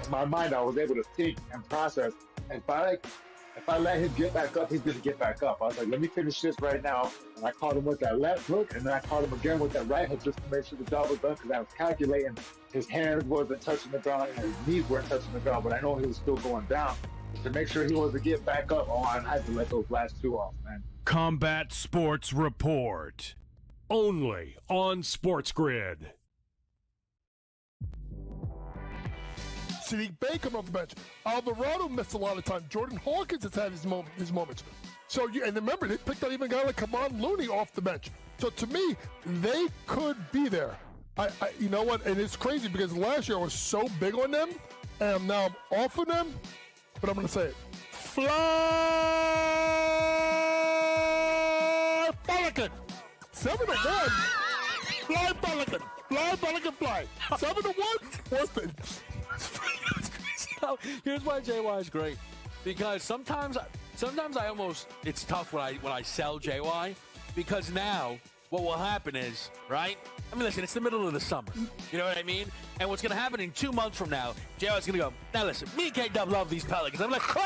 in my mind, I was able to think and process. And if I let him get back up, he's going to get back up. I was like, let me finish this right now. And I caught him with that left hook, and then I caught him again with that right hook just to make sure the job was done, because I was calculating his hands wasn't touching the ground and his knees weren't touching the ground, but I know he was still going down. To make sure he wasn't getting back up, I had to let those last two off, man. Combat Sports Report. Only on SportsGrid. Sadiq Bey coming off the bench. Alvarado missed a lot of time. Jordan Hawkins has had his moments. So and remember, they picked out even a guy like Kevon Looney off the bench. So to me, they could be there. You know what? And it's crazy because last year I was so big on them, and now I'm off of them. But I'm going to say it. Fly Pelican. 7-1. Fly Pelican. Fly Pelican fly. 7-1. What's it? Here's why JY is great, because sometimes I almost, it's tough when I sell JY, because now what will happen is, right? I mean, listen, it's the middle of the summer. You know what I mean? And what's going to happen in 2 months from now, JY's going to go, now listen, me and K-Dub love these Pelicans. I'm like, when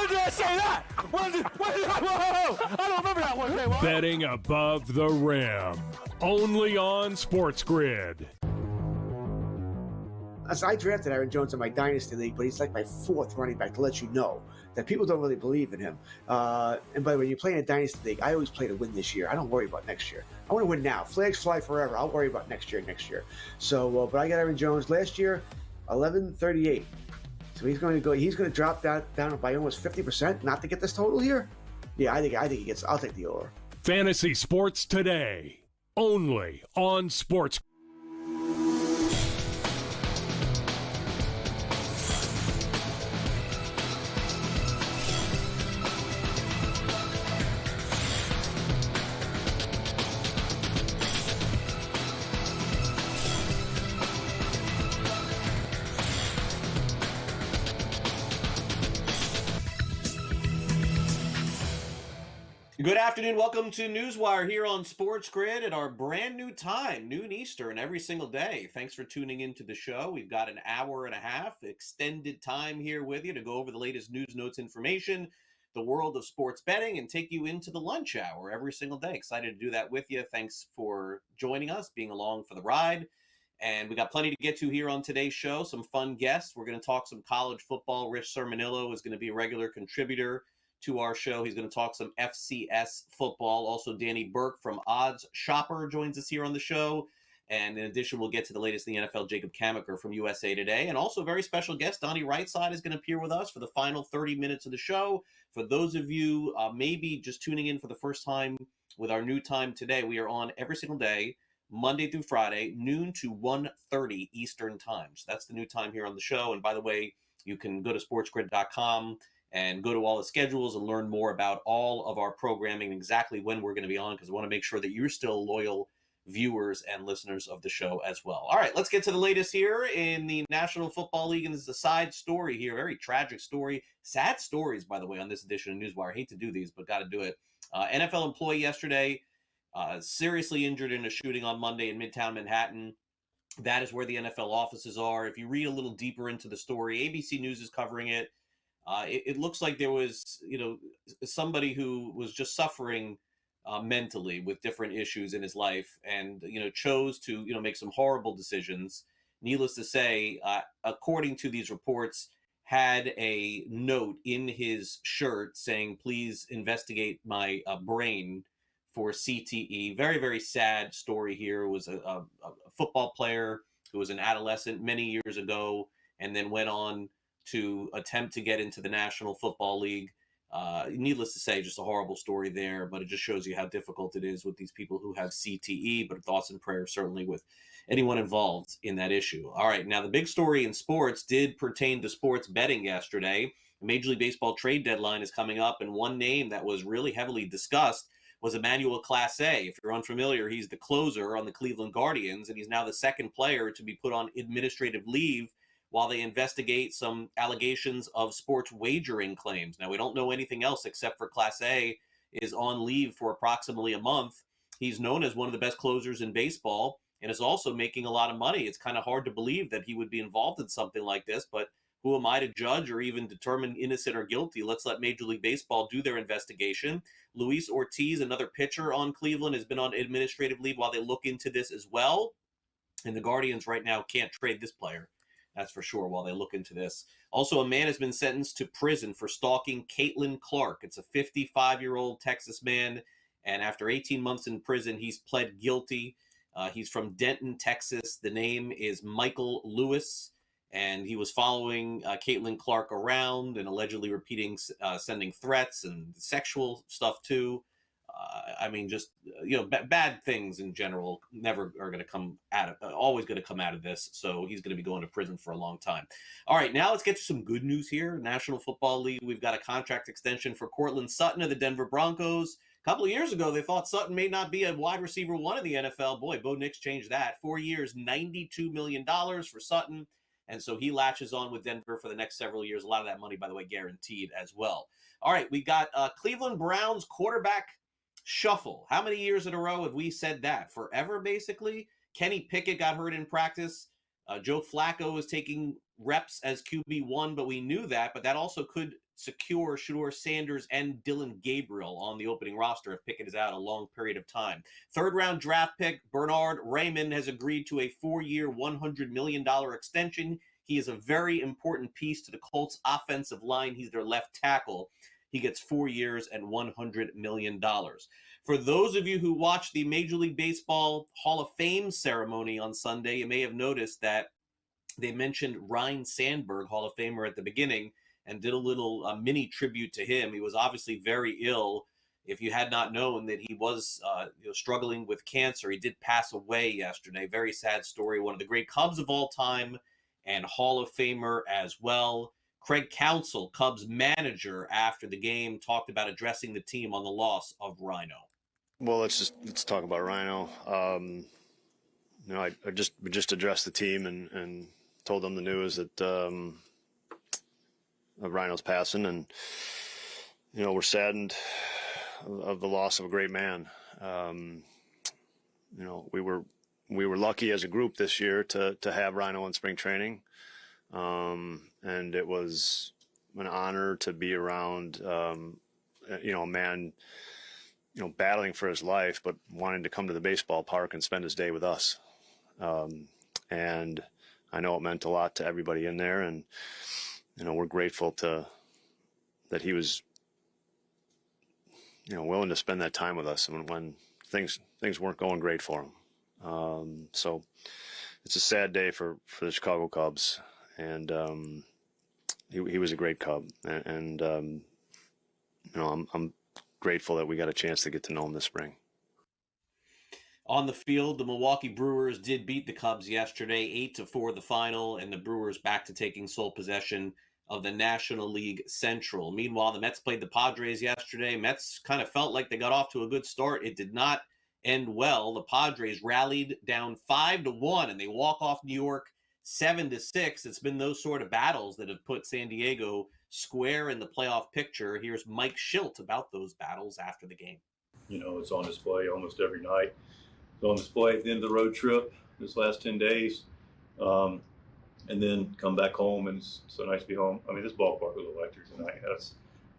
did I say that? When did I don't remember that one, JY. Betting above the rim. Only on SportsGrid. So I drafted Aaron Jones in my Dynasty League, but he's like my fourth running back, to let you know that people don't really believe in him. And by the way, you play in a Dynasty League, I always play to win this year. I don't worry about next year. I want to win now. Flags fly forever. I'll worry about next year. So, but I got Aaron Jones last year, 1138. So he's going to drop that down by almost 50% not to get this total here. Yeah, I think he gets, I'll take the over. Fantasy Sports Today. Only on SportsGrid. Good afternoon. Welcome to NewsWire here on SportsGrid at our brand new time, noon Eastern, every single day. Thanks for tuning into the show. We've got an hour and a half extended time here with you to go over the latest news, notes, information, the world of sports betting, and take you into the lunch hour every single day. Excited to do that with you. Thanks for joining us, being along for the ride. And we got plenty to get to here on today's show. Some fun guests. We're going to talk some college football. Rich Sermonillo is going to be a regular contributor to our show. He's going to talk some FCS football. Also, Danny Burke from Odds Shopper joins us here on the show. And in addition, we'll get to the latest in the NFL, Jacob Camenker from USA Today. And also a very special guest, Donnie Rightside, is going to appear with us for the final 30 minutes of the show. For those of you maybe just tuning in for the first time with our new time today, we are on every single day, Monday through Friday, noon to 1:30 Eastern time. So that's the new time here on the show. And by the way, you can go to sportsgrid.com and go to all the schedules and learn more about all of our programming, exactly when we're going to be on, because I want to make sure that you're still loyal viewers and listeners of the show as well. All right, let's get to the latest here in the National Football League, and this is a side story here, very tragic story. Sad stories, by the way, on this edition of NewsWire. I hate to do these, but got to do it. NFL employee yesterday seriously injured in a shooting on Monday in Midtown Manhattan. That is where the NFL offices are. If you read a little deeper into the story, ABC News is covering it. It looks like there was, somebody who was just suffering mentally with different issues in his life, and chose to make some horrible decisions. Needless to say, according to these reports, had a note in his shirt saying, "Please investigate my brain for CTE." Very, very sad story here. It was a football player who was an adolescent many years ago, and then went on to attempt to get into the National Football League. Needless to say, just a horrible story there, but it just shows you how difficult it is with these people who have CTE, but thoughts and prayers certainly with anyone involved in that issue. All right, now the big story in sports did pertain to sports betting yesterday. The Major League Baseball trade deadline is coming up, and one name that was really heavily discussed was Emmanuel Clase. If you're unfamiliar, he's the closer on the Cleveland Guardians, and he's now the second player to be put on administrative leave while they investigate some allegations of sports wagering claims. Now, we don't know anything else except for Clase is on leave for approximately a month. He's known as one of the best closers in baseball. and is also making a lot of money. It's kind of hard to believe that he would be involved in something like this, but who am I to judge or even determine innocent or guilty? Let's let Major League Baseball do their investigation. Luis Ortiz, another pitcher on Cleveland, has been on administrative leave while they look into this as well. And the Guardians right now can't trade this player. That's for sure while they look into this. Also, a man has been sentenced to prison for stalking Caitlin Clark. It's a 55-year-old Texas man. And after 18 months in prison, he's pled guilty. He's from Denton, Texas. The name is Michael Lewis. And he was following Caitlin Clark around and allegedly sending threats and sexual stuff too. I mean, just, bad things in general never are going to come always going to come out of this. So he's going to be going to prison for a long time. All right, now let's get to some good news here. National Football League, we've got a contract extension for Cortland Sutton of the Denver Broncos. A couple of years ago, they thought Sutton may not be a wide receiver one in the NFL. Boy, Bo Nix changed that. 4 years, $92 million for Sutton. And so he latches on with Denver for the next several years. A lot of that money, by the way, guaranteed as well. All right, we got Cleveland Browns quarterback shuffle. How many years in a row have we said that? Forever, basically. Kenny Pickett got hurt in practice. Joe Flacco is taking reps as QB1, but we knew that. But that also could secure Shedeur Sanders and Dillon Gabriel on the opening roster if Pickett is out a long period of time. Third-round draft pick Bernard Raymond has agreed to a 4-year, $100 million extension. He is a very important piece to the Colts offensive line. He's their left tackle. He gets 4 years and $100 million. For those of you who watched the Major League Baseball Hall of Fame ceremony on Sunday, you may have noticed that they mentioned Ryne Sandberg, Hall of Famer, at the beginning and did a little mini tribute to him. He was obviously very ill. If you had not known that he was struggling with cancer, he did pass away yesterday. Very sad story. One of the great Cubs of all time and Hall of Famer as well. Craig Counsell, Cubs manager, after the game, talked about addressing the team on the loss of Rhino. Well, let's talk about Rhino. I just addressed the team and told them the news that of Rhino's passing, and we're saddened of the loss of a great man. We were lucky as a group this year to have Rhino in spring training. And it was an honor to be around, a man, battling for his life, but wanting to come to the baseball park and spend his day with us. And I know it meant a lot to everybody in there, and, we're grateful that he was, willing to spend that time with us when things weren't going great for him. So it's a sad day for the Chicago Cubs. And he was a great Cub, and I'm grateful that we got a chance to get to know him this spring. On the field, the Milwaukee Brewers did beat the Cubs yesterday, 8-4 the final, and the Brewers back to taking sole possession of the National League Central. Meanwhile, the Mets played the Padres yesterday. Mets kind of felt like they got off to a good start. It did not end well. The Padres rallied down 5-1, and they walk off New York 7-6. It's been those sort of battles that have put San Diego square in the playoff picture. Here's Mike Schilt about those battles after the game. It's on display almost every night. It's on display at the end of the road trip this last 10 days. And then come back home, and it's so nice to be home. I mean, this ballpark was electric tonight.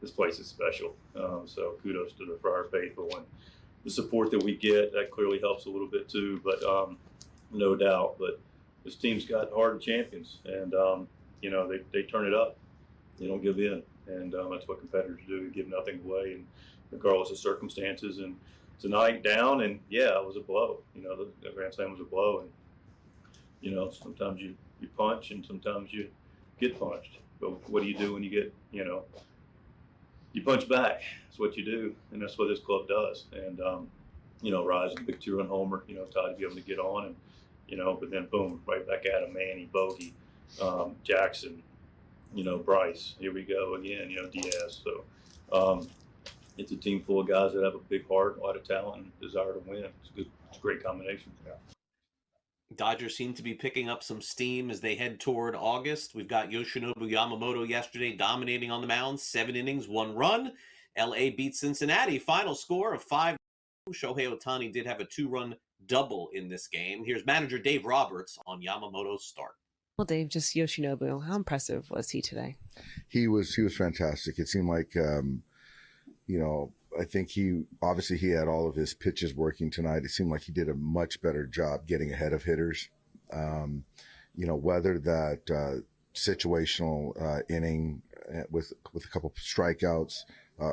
This place is special. So kudos to the Friar Faithful, and the support that we get, that clearly helps a little bit too, but no doubt. But this team's got hardened champions, and they turn it up. They don't give in, and that's what competitors do. Give nothing away, and regardless of circumstances. And tonight down, and it was a blow. The Grand Slam was a blow, and sometimes you punch, and sometimes you get punched. But what do you do when you get you punch back? That's what you do, and that's what this club does. And Rise, a big 2-run homer. Todd to be able to get on, and but then boom, right back at him. Manny, Bogey, Jackson, Bryce. Here we go again. Diaz. So it's a team full of guys that have a big heart, a lot of talent, and desire to win. It's a great combination. Yeah. Dodgers seem to be picking up some steam as they head toward August. We've got Yoshinobu Yamamoto yesterday dominating on the mound, 7 innings, 1 run. LA beat Cincinnati, final score of 5. Shohei Ohtani did have a 2-run double in this game. Here's manager Dave Roberts on Yamamoto's start. Well, Dave, just Yoshinobu, how impressive was he today? He was fantastic. It seemed like, I think he had all of his pitches working tonight. It seemed like he did a much better job getting ahead of hitters. Whether that situational inning with a couple of strikeouts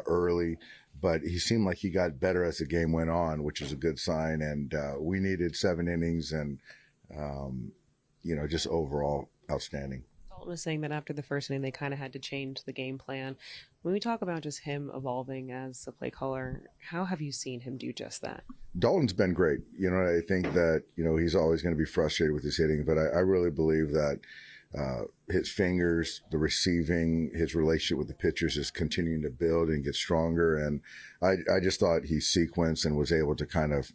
early, but he seemed like he got better as the game went on, which is a good sign. And we needed 7 innings and, just overall outstanding. Dalton was saying that after the first inning, they kind of had to change the game plan. When we talk about just him evolving as a play caller, how have you seen him do just that? Dalton's been great. I think that, he's always going to be frustrated with his hitting, but I really believe that his fingers, the receiving, his relationship with the pitchers is continuing to build and get stronger. And I just thought he sequenced and was able to kind of,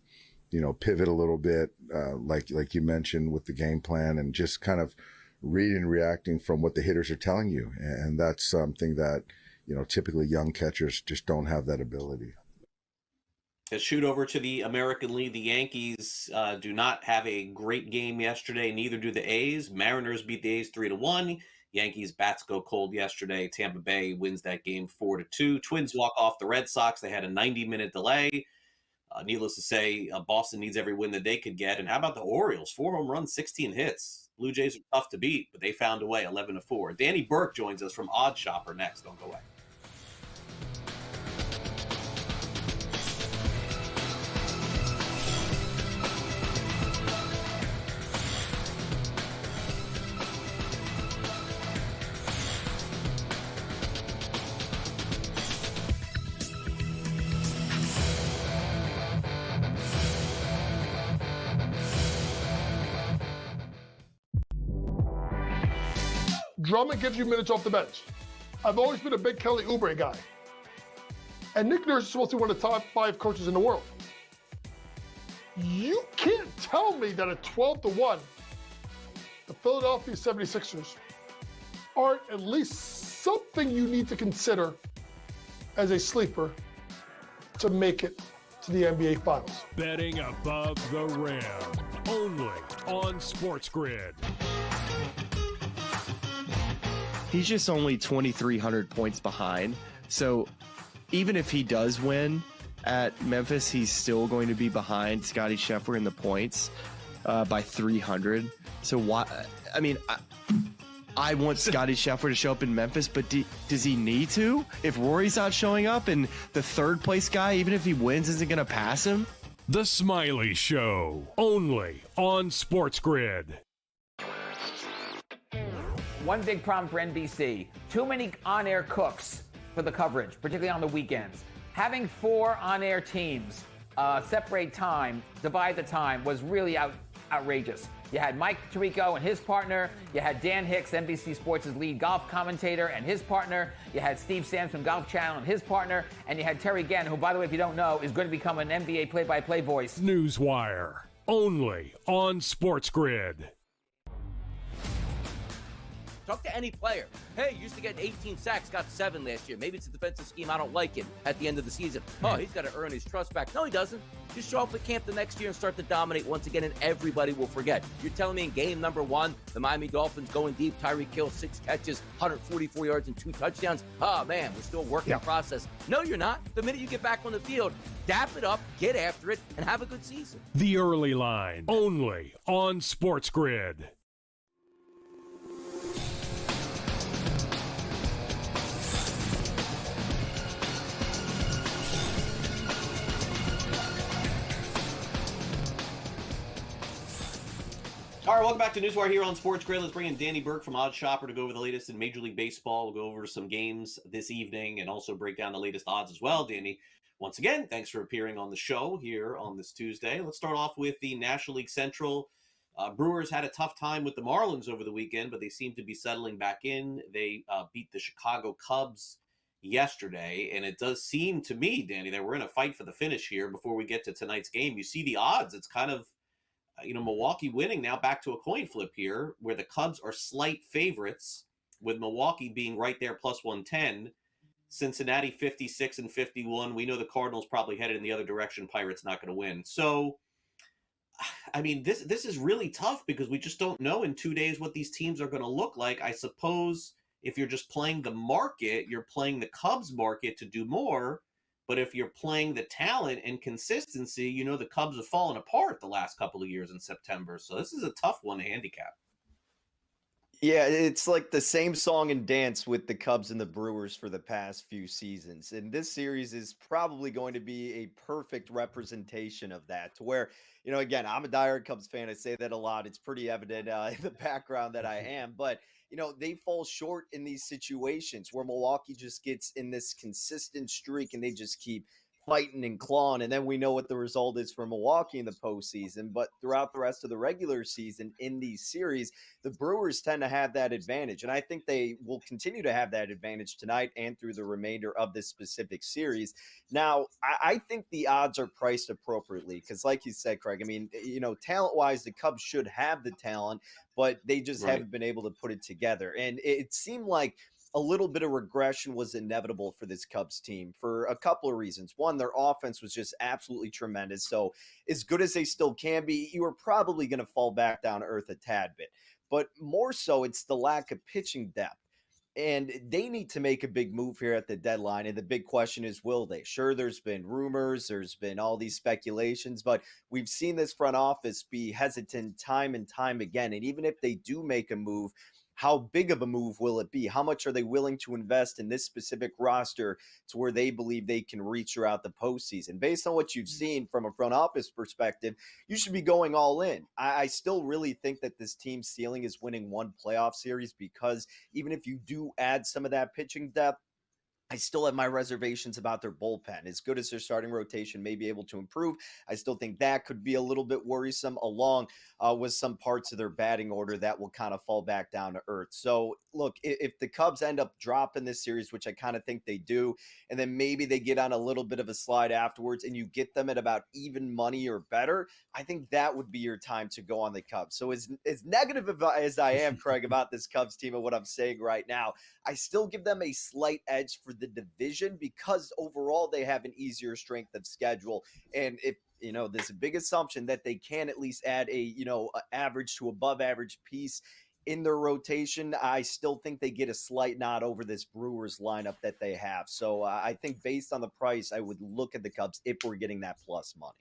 pivot a little bit, like you mentioned with the game plan, and just kind of reading and reacting from what the hitters are telling you. And that's something that, typically young catchers just don't have that ability. Let's shoot over to the American League. The Yankees do not have a great game yesterday. Neither do the A's. Mariners beat the A's 3-1. Yankees bats go cold yesterday. Tampa Bay wins that game 4-2. Twins walk off the Red Sox. They had a 90-minute delay. Needless to say, Boston needs every win that they could get. And how about the Orioles? 4 home runs, 16 hits. Blue Jays are tough to beat, but they found a way, 11-4. Danny Burke joins us from Odd Shopper next. Don't go away. Drummond gives you minutes off the bench. I've always been a big Kelly Oubre guy. And Nick Nurse is supposed to be one of the top 5 coaches in the world. You can't tell me that at 12-1, the Philadelphia 76ers aren't at least something you need to consider as a sleeper to make it to the NBA Finals. Betting above the rim, only on SportsGrid. He's just only 2,300 points behind. So even if he does win at Memphis, he's still going to be behind Scottie Scheffler in the points by 300. So why? I mean, I want Scottie Scheffler to show up in Memphis, but does he need to? If Rory's not showing up and the third place guy, even if he wins, isn't going to pass him? The Smiley Show, only on SportsGrid. One big problem for NBC, too many on-air cooks for the coverage, particularly on the weekends. Having 4 on-air teams separate time, divide the time, was really outrageous. You had Mike Tirico and his partner. You had Dan Hicks, NBC Sports' lead golf commentator, and his partner. You had Steve Sams from Golf Channel and his partner. And you had Terry Gann, who, by the way, if you don't know, is going to become an NBA play-by-play voice. NewsWire, only on SportsGrid. Talk to any player. Hey, used to get 18 sacks, got 7 last year. Maybe it's a defensive scheme. I don't like it at the end of the season. Oh, he's got to earn his trust back. No, he doesn't. Just show up at camp the next year and start to dominate once again, and everybody will forget. You're telling me in game number 1, the Miami Dolphins going deep, Tyreek Hill, 6 catches, 144 yards and 2 touchdowns. Oh, man, we're still working in process. No, you're not. The minute you get back on the field, dap it up, get after it, and have a good season. The Early Line, only on SportsGrid. All right, welcome back to NewsWire here on SportsGrid. Let's bring in Danny Burke from Odd Shopper to go over the latest in Major League Baseball. We'll go over some games this evening and also break down the latest odds as well. Danny, once again, thanks for appearing on the show here on this Tuesday. Let's start off with the National League Central. Brewers had a tough time with the Marlins over the weekend, but they seem to be settling back in. They beat the Chicago Cubs yesterday, and it does seem to me, Danny, that we're in a fight for the finish here before we get to tonight's game. You see the odds. It's kind of Milwaukee winning now, back to a coin flip here where the Cubs are slight favorites with Milwaukee being right there plus 110. Cincinnati 56 and 51. We know the Cardinals probably headed in the other direction. Pirates not going to win. So I mean, this is really tough because we just don't know in 2 days what these teams are going to look like. I suppose if you're just playing the market, you're playing the Cubs market to do more. But if you're playing the talent and consistency, the Cubs have fallen apart the last couple of years in September. So this is a tough one to handicap. Yeah, it's like the same song and dance with the Cubs and the Brewers for the past few seasons. And this series is probably going to be a perfect representation of that. To where, again, I'm a diehard Cubs fan. I say that a lot. It's pretty evident in the background that I am. But, they fall short in these situations where Milwaukee just gets in this consistent streak and they just keep fighting and clawing. And then we know what the result is for Milwaukee in the postseason. But throughout the rest of the regular season in these series, the Brewers tend to have that advantage. And I think they will continue to have that advantage tonight and through the remainder of this specific series. Now, I think the odds are priced appropriately because, like you said, Craig, I mean, talent-wise, the Cubs should have the talent, but they just haven't been able to put it together. And it seemed like a little bit of regression was inevitable for this Cubs team for a couple of reasons. One, their offense was just absolutely tremendous. So as good as they still can be, you are probably going to fall back down to earth a tad bit. But more so, it's the lack of pitching depth. And they need to make a big move here at the deadline. And the big question is, will they? Sure, there's been rumors, there's been all these speculations, but we've seen this front office be hesitant time and time again. And even if they do make a move, how big of a move will it be? How much are they willing to invest in this specific roster to where they believe they can reach throughout the postseason? Based on what you've seen from a front office perspective, you should be going all in. I still really think that this team's ceiling is winning one playoff series because even if you do add some of that pitching depth, I still have my reservations about their bullpen. As good as their starting rotation may be able to improve, I still think that could be a little bit worrisome, along with some parts of their batting order that will kind of fall back down to earth. So, look, if the Cubs end up dropping this series, which I kind of think they do, and then maybe they get on a little bit of a slide afterwards and you get them at about even money or better, I think that would be your time to go on the Cubs. So as negative as I am, Craig, about this Cubs team and what I'm saying right now, I still give them a slight edge for the division because overall they have an easier strength of schedule. And if there's a big assumption that they can at least add a average to above average piece in their rotation, I still think they get a slight nod over this Brewers lineup that they have. So I think based on the price, I would look at the Cubs if we're getting that plus money.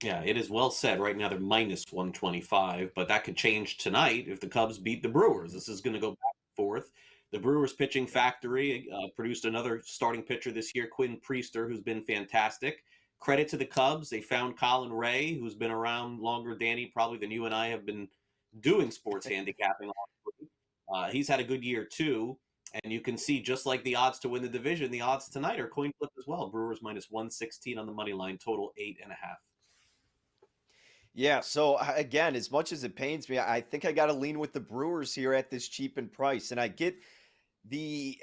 Yeah, it is well said. Right now they're minus 125, but that could change tonight if the Cubs beat the Brewers. This is going to go back and forth. The Brewers pitching factory produced another starting pitcher this year, Quinn Priester, who's been fantastic. Credit to the Cubs. They found Colin Ray, who's been around longer, Danny, probably than you and I have been doing sports handicapping. He's had a good year, too. And you can see, just like the odds to win the division, the odds tonight are coin flip as well. Brewers minus 116 on the money line, total 8.5. Yeah, so again, as much as it pains me, I think I got to lean with the Brewers here at this cheapened price. And I get the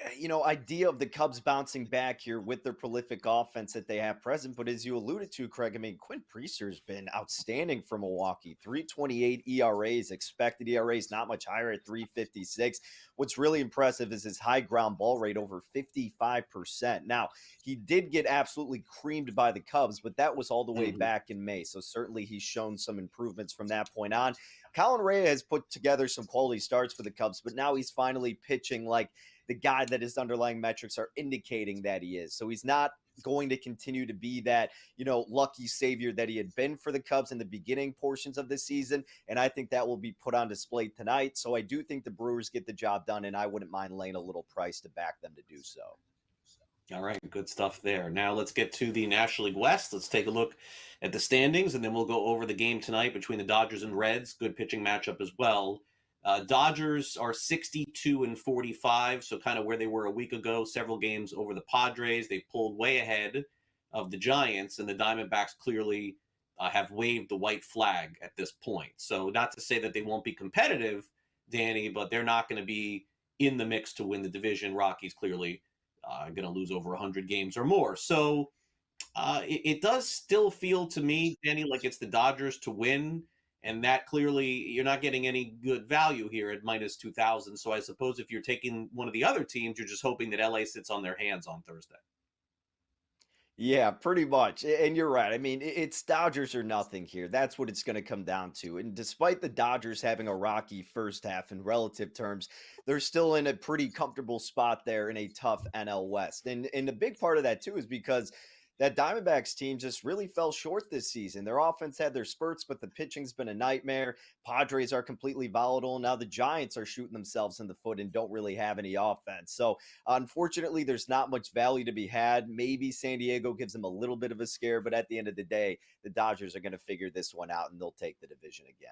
idea of the Cubs bouncing back here with their prolific offense that they have present. But as you alluded to, Craig, I mean, Quinn Priester has been outstanding for Milwaukee. 3.28 ERAs, expected ERAs not much higher at 3.56. What's really impressive is his high ground ball rate over 55%. Now, he did get absolutely creamed by the Cubs, but that was all the way back in May. So certainly he's shown some improvements from that point on. Colin Ray has put together some quality starts for the Cubs, but now he's finally pitching like the guy that his underlying metrics are indicating that he is. So he's not going to continue to be that, lucky savior that he had been for the Cubs in the beginning portions of the season. And I think that will be put on display tonight. So I do think the Brewers get the job done, and I wouldn't mind laying a little price to back them to do so. All right, good stuff there. Now let's get to the National League West. Let's take a look at the standings, and then we'll go over the game tonight between the Dodgers and Reds. Good pitching matchup as well. Dodgers are 62-45, so kind of where they were a week ago. Several games over the Padres. They pulled way ahead of the Giants, and the Diamondbacks clearly have waved the white flag at this point. So not to say that they won't be competitive, Danny, but they're not going to be in the mix to win the division. Rockies clearly going to lose over 100 games or more. So it does still feel to me, Danny, like it's the Dodgers to win. And that clearly, you're not getting any good value here at minus 2,000. So I suppose if you're taking one of the other teams, you're just hoping that LA sits on their hands on Thursday. Yeah, pretty much. And you're right. I mean, it's Dodgers or nothing here. That's what it's going to come down to. And despite the Dodgers having a rocky first half in relative terms, they're still in a pretty comfortable spot there in a tough NL West. And a big part of that, too, is because that Diamondbacks team just really fell short this season. Their offense had their spurts, but the pitching's been a nightmare. Padres are completely volatile. Now the Giants are shooting themselves in the foot and don't really have any offense. So unfortunately, there's not much value to be had. Maybe San Diego gives them a little bit of a scare, but at the end of the day, the Dodgers are going to figure this one out and they'll take the division again.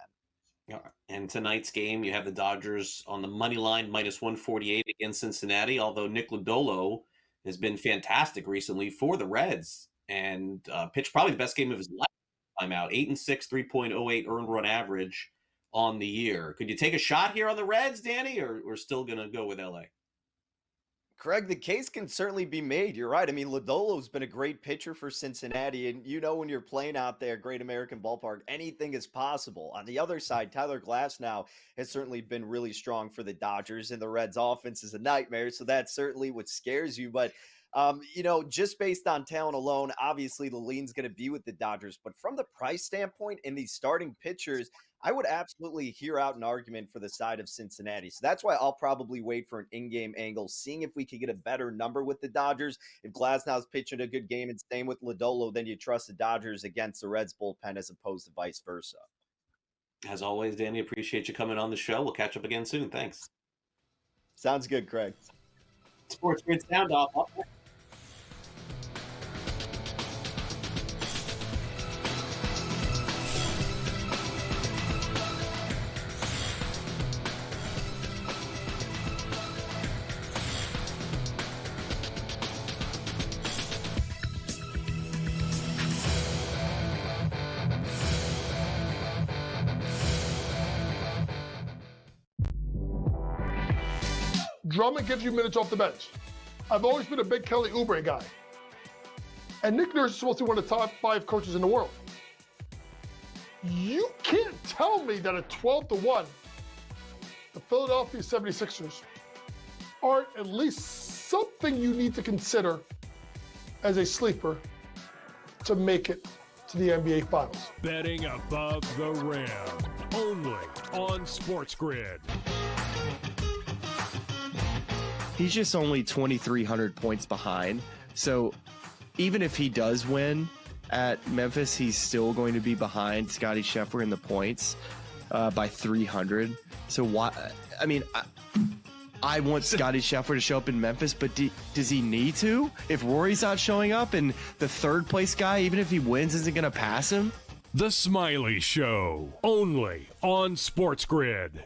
Yeah. And tonight's game, you have the Dodgers on the money line, minus 148 against Cincinnati, although Nick Lodolo has been fantastic recently for the Reds and pitched probably the best game of his lifetime out. 8-6, 3.08 earned run average on the year. Could you take a shot here on the Reds, Danny, or we're still going to go with LA? Craig, the case can certainly be made. You're right. I mean, Lodolo's been a great pitcher for Cincinnati. And when you're playing out there, Great American Ballpark, anything is possible. On the other side, Tyler Glasnow has certainly been really strong for the Dodgers, and the Reds offense is a nightmare. So that's certainly what scares you. But, just based on talent alone, obviously the lean's going to be with the Dodgers. But from the price standpoint and these starting pitchers, I would absolutely hear out an argument for the side of Cincinnati. So that's why I'll probably wait for an in-game angle, seeing if we could get a better number with the Dodgers. If Glasnow's pitching a good game and same with Lodolo, then you trust the Dodgers against the Reds bullpen as opposed to vice versa. As always, Danny, appreciate you coming on the show. We'll catch up again soon. Thanks. Sounds good, Craig. Sports Grid Sound Off. Up next. Drummond gives you minutes off the bench. I've always been a big Kelly Oubre guy. And Nick Nurse is supposed to be one of the top 5 coaches in the world. You can't tell me that at 12-1, the Philadelphia 76ers aren't at least something you need to consider as a sleeper to make it to the NBA Finals. Betting above the rim, only on SportsGrid. He's just only 2,300 points behind. So even if he does win at Memphis, he's still going to be behind Scottie Scheffler in the points by 300. So why? I mean, I want Scottie Scheffler to show up in Memphis, but does he need to? If Rory's not showing up and the third place guy, even if he wins, isn't going to pass him? The Smiley Show, only on SportsGrid.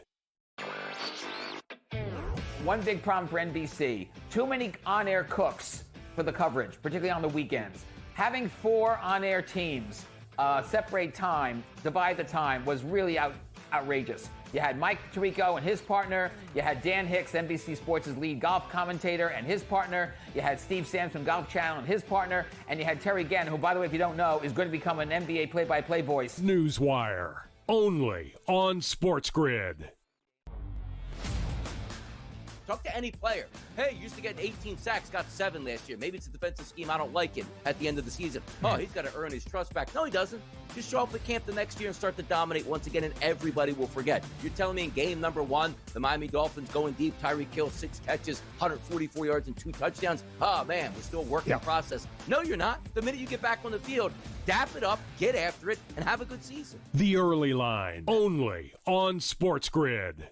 One big problem for NBC, too many on-air cooks for the coverage, particularly on the weekends. Having 4 on-air teams separate time, divide the time, was really outrageous. You had Mike Tirico and his partner. You had Dan Hicks, NBC Sports' lead golf commentator, and his partner. You had Steve Sands from Golf Channel and his partner. And you had Terry Gann, who, by the way, if you don't know, is going to become an NBA play-by-play voice. NewsWire, only on SportsGrid. Talk to any player. Hey, used to get 18 sacks, got 7 last year. Maybe it's a defensive scheme I don't like it at the end of the season. Oh, he's got to earn his trust back. No, he doesn't. Just show up at camp the next year and start to dominate once again, and everybody will forget. You're telling me in game number 1, the Miami Dolphins going deep, Tyreek Hill, 6 catches, 144 yards and 2 touchdowns. Oh, man, we're still working in process. No, you're not. The minute you get back on the field, dap it up, get after it, and have a good season. The Early Line, only on SportsGrid.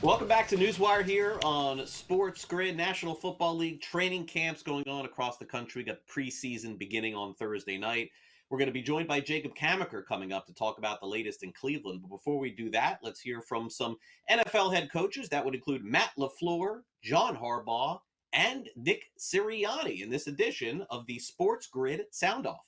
Welcome back to Newswire here on SportsGrid. National Football League training camps going on across the country. We got preseason beginning on Thursday night. We're going to be joined by Jacob Camenker coming up to talk about the latest in Cleveland. But before we do that, let's hear from some NFL head coaches. That would include Matt LaFleur, John Harbaugh, and Nick Sirianni in this edition of the SportsGrid Sound Off.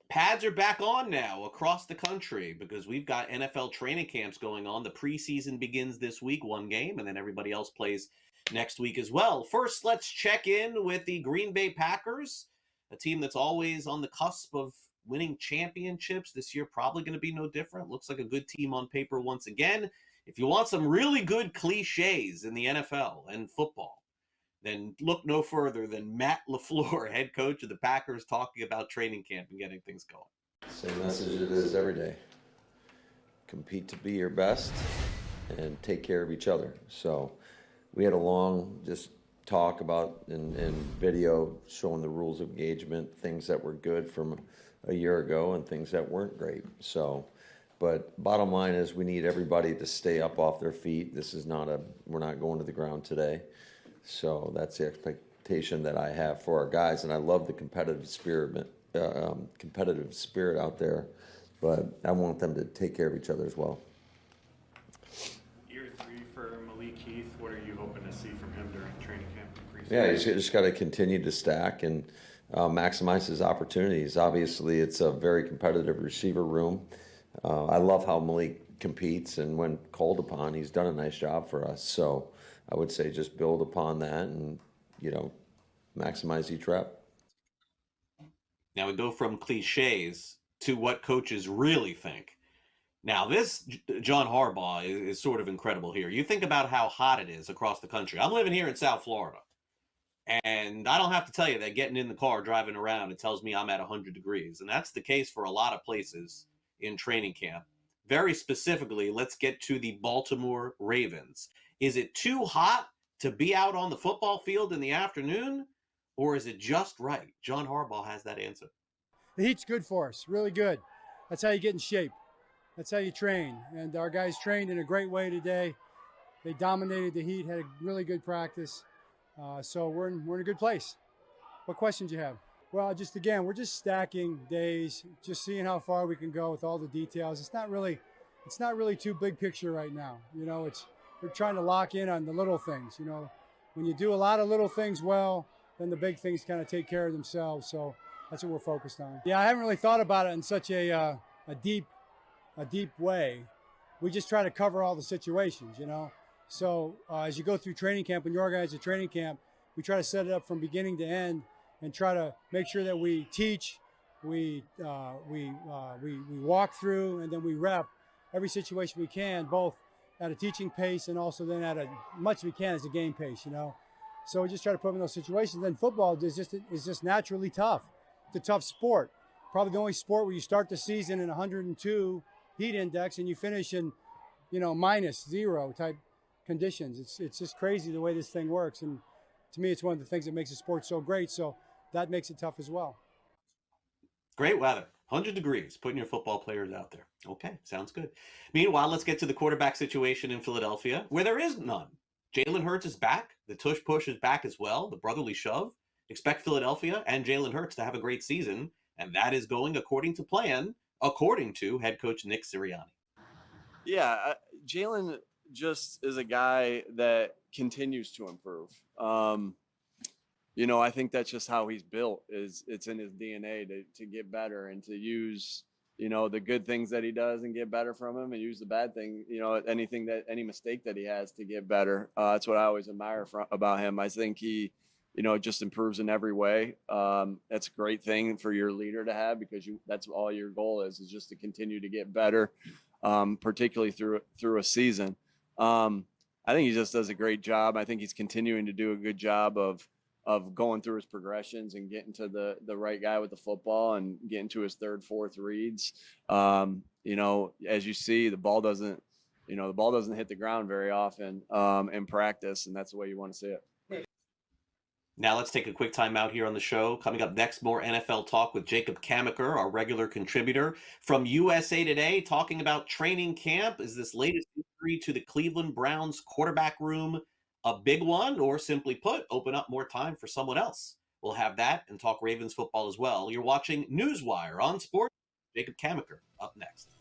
pads are back on now across the country because we've got NFL training camps going on. The preseason begins this week, one game, and then everybody else plays next week as well. First, let's check in with the Green Bay Packers, a team that's always on the cusp of winning championships. This year probably going to be no different. Looks like a good team on paper once again. If you want some really good cliches in the NFL and football, then look no further than Matt LaFleur, head coach of the Packers, talking about training camp and getting things going. Same message it is every day. Compete to be your best and take care of each other. So we had a long just talk about in video showing the rules of engagement, things that were good from a year ago and things that weren't great. So, but bottom line is we need everybody to stay up off their feet. This is not we're not going to the ground today. So that's the expectation that I have for our guys, and I love the competitive spirit out there. But I want them to take care of each other as well. Year 3 for Malik Heath. What are you hoping to see from him during training camp and preseason? Yeah, he's just got to continue to stack and maximize his opportunities. Obviously, it's a very competitive receiver room. I love how Malik competes, and when called upon, he's done a nice job for us. So I would say just build upon that and, maximize each rep. Now we go from cliches to what coaches really think. Now this John Harbaugh is sort of incredible here. You think about how hot it is across the country. I'm living here in South Florida, and I don't have to tell you that getting in the car, driving around, it tells me I'm at 100 degrees. And that's the case for a lot of places in training camp. Very specifically, let's get to the Baltimore Ravens. Is it too hot to be out on the football field in the afternoon, or is it just right? John Harbaugh has that answer. The heat's good for us, really good. That's how you get in shape. That's how you train. And our guys trained in a great way today. They dominated the heat, had a really good practice. So we're in a good place. What questions you have? Well, we're just stacking days, just seeing how far we can go with all the details. It's not really too big picture right now. We're trying to lock in on the little things. When you do a lot of little things well, then the big things kind of take care of themselves. So that's what we're focused on. Yeah, I haven't really thought about it in such a deep way. We just try to cover all the situations, So as you go through training camp, when you organize a training camp, we try to set it up from beginning to end and try to make sure that we teach, we walk through, and then we rep every situation we can, both at a teaching pace and also then at as much as we can as a game pace, So we just try to put them in those situations. Then football is just naturally tough. It's a tough sport. Probably the only sport where you start the season in 102 heat index and you finish in, -0 type conditions. It's just crazy the way this thing works. And to me, it's one of the things that makes the sport so great. So that makes it tough as well. Great weather. 100 degrees, putting your football players out there. Okay, sounds good. Meanwhile, let's get to the quarterback situation in Philadelphia, where there is none. Jalen Hurts is back. The tush push is back as well, the brotherly shove. Expect Philadelphia and Jalen Hurts to have a great season, and that is going according to plan, according to head coach Nick Sirianni. Yeah, Jalen just is a guy that continues to improve. I think that's just how he's built. It's in his DNA to get better and to use, the good things that he does and get better from him, and use the bad thing, any mistake that he has to get better. That's what I always admire about him. I think he, just improves in every way. That's a great thing for your leader to have, because that's all your goal is just to continue to get better, particularly through a season. I think he just does a great job. I think he's continuing to do a good job of going through his progressions and getting to the right guy with the football and getting to his third, fourth reads. As you see, the ball doesn't hit the ground very often in practice, and that's the way you want to see it. Now let's take a quick time out here on the show. Coming up next, more NFL talk with Jacob Camenker, our regular contributor from USA Today, talking about training camp. Is this latest injury to the Cleveland Browns quarterback room a big one, or simply put, open up more time for someone else? We'll have that and talk Ravens football as well. You're watching NewsWire on Sports. Jacob Camenker up next.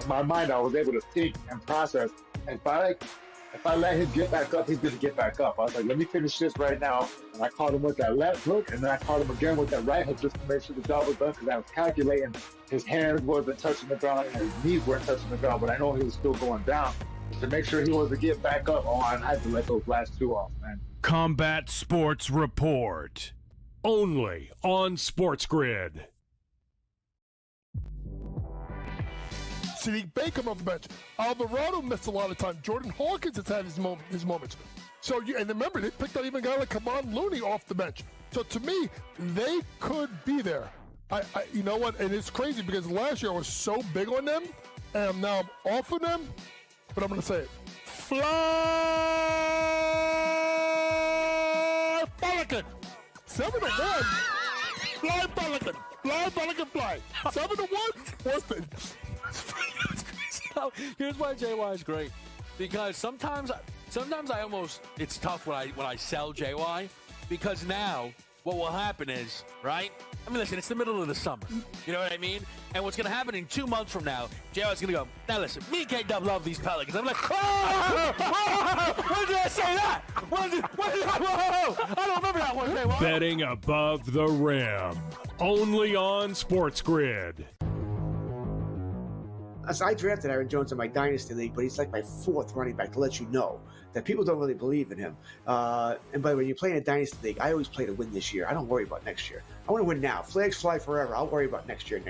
in my mind, I was able to think and process. And if I let him get back up, he's going to get back up. I was like, let me finish this right now. And I caught him with that left hook, and then I caught him again with that right hook just to make sure the job was done, because I was calculating his hands wasn't touching the ground and his knees weren't touching the ground, but I know he was still going down. To make sure he wasn't getting back up, I had to let those last two off, man. Combat Sports Report. Only on SportsGrid. Sadiq Bey come off the bench. Alvarado missed a lot of time. Jordan Hawkins has had his moments. So and remember, they picked out even a guy like Kevon Looney off the bench. So to me, they could be there. You know what? And it's crazy because last year I was so big on them, and now I'm off of them. But I'm going to say it. Fly Pelican. 7-1. Fly Pelican. Fly Pelican fly. 7-1. What's the... Here's why JY is great, because sometimes I almost, it's tough when I sell JY, because now what will happen is, right? I mean, listen, it's the middle of the summer. You know what I mean? And what's going to happen in 2 months from now, JY's going to go, now listen, me and K-Dub love these Pelicans. I'm like, when did I say that? I don't remember that one day. Betting above the rim. Only on SportsGrid. So I drafted Aaron Jones in my dynasty league, but he's like my fourth running back, to let you know that people don't really believe in him. And by the way, when you play in a dynasty league, I always play to win this year. I don't worry about next year. I want to win now. Flags fly forever. I'll worry about next year.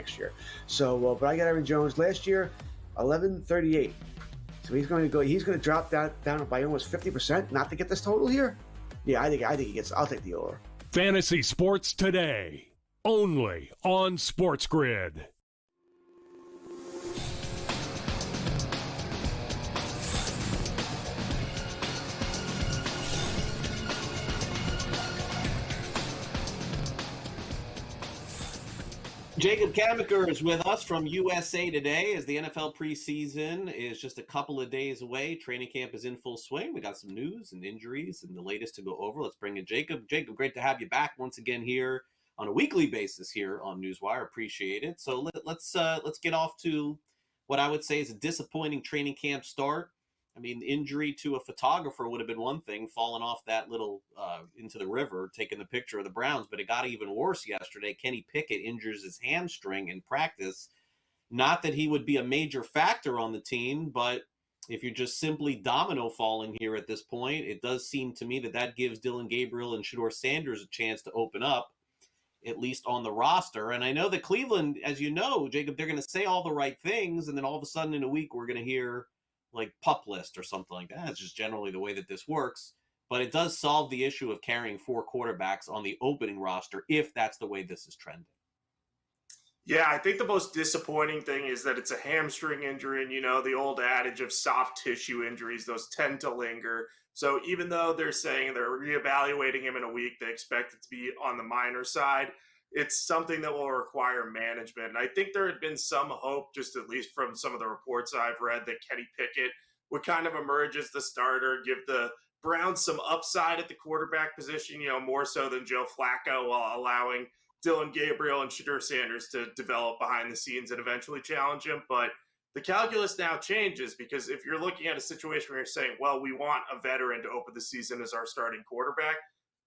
So, but I got Aaron Jones last year, 1138. So he's going to drop that down by almost 50% not to get this total here. Yeah, I think he gets. I'll take the over. Fantasy Sports Today. Only on SportsGrid. Jacob Camenker is with us from USA Today as the NFL preseason is just a couple of days away. Training camp is in full swing. We got some news and injuries and the latest to go over. Let's bring in Jacob. Jacob, great to have you back once again here on a weekly basis here on NewsWire. Appreciate it. So let's get off to what I would say is a disappointing training camp start. I mean, injury to a photographer would have been one thing, falling off that little into the river, taking the picture of the Browns, but it got even worse yesterday. Kenny Pickett injures his hamstring in practice. Not that he would be a major factor on the team, but if you're just simply domino falling here at this point, it does seem to me that gives Dillon Gabriel and Shedeur Sanders a chance to open up, at least on the roster. And I know that Cleveland, as you know, Jacob, they're going to say all the right things, and then all of a sudden in a week we're going to hear like pup list or something like that. It's just generally the way that this works. But it does solve the issue of carrying 4 quarterbacks on the opening roster if that's the way this is trending. Yeah, I think the most disappointing thing is that it's a hamstring injury, and the old adage of soft tissue injuries, those tend to linger. So even though they're saying they're reevaluating him in a week, they expect it to be on the minor side. It's something that will require management. And I think there had been some hope, just at least from some of the reports I've read, that Kenny Pickett would kind of emerge as the starter, give the Browns some upside at the quarterback position, more so than Joe Flacco, while allowing Dillon Gabriel and Shedeur Sanders to develop behind the scenes and eventually challenge him. But the calculus now changes, because if you're looking at a situation where you're saying, well, we want a veteran to open the season as our starting quarterback,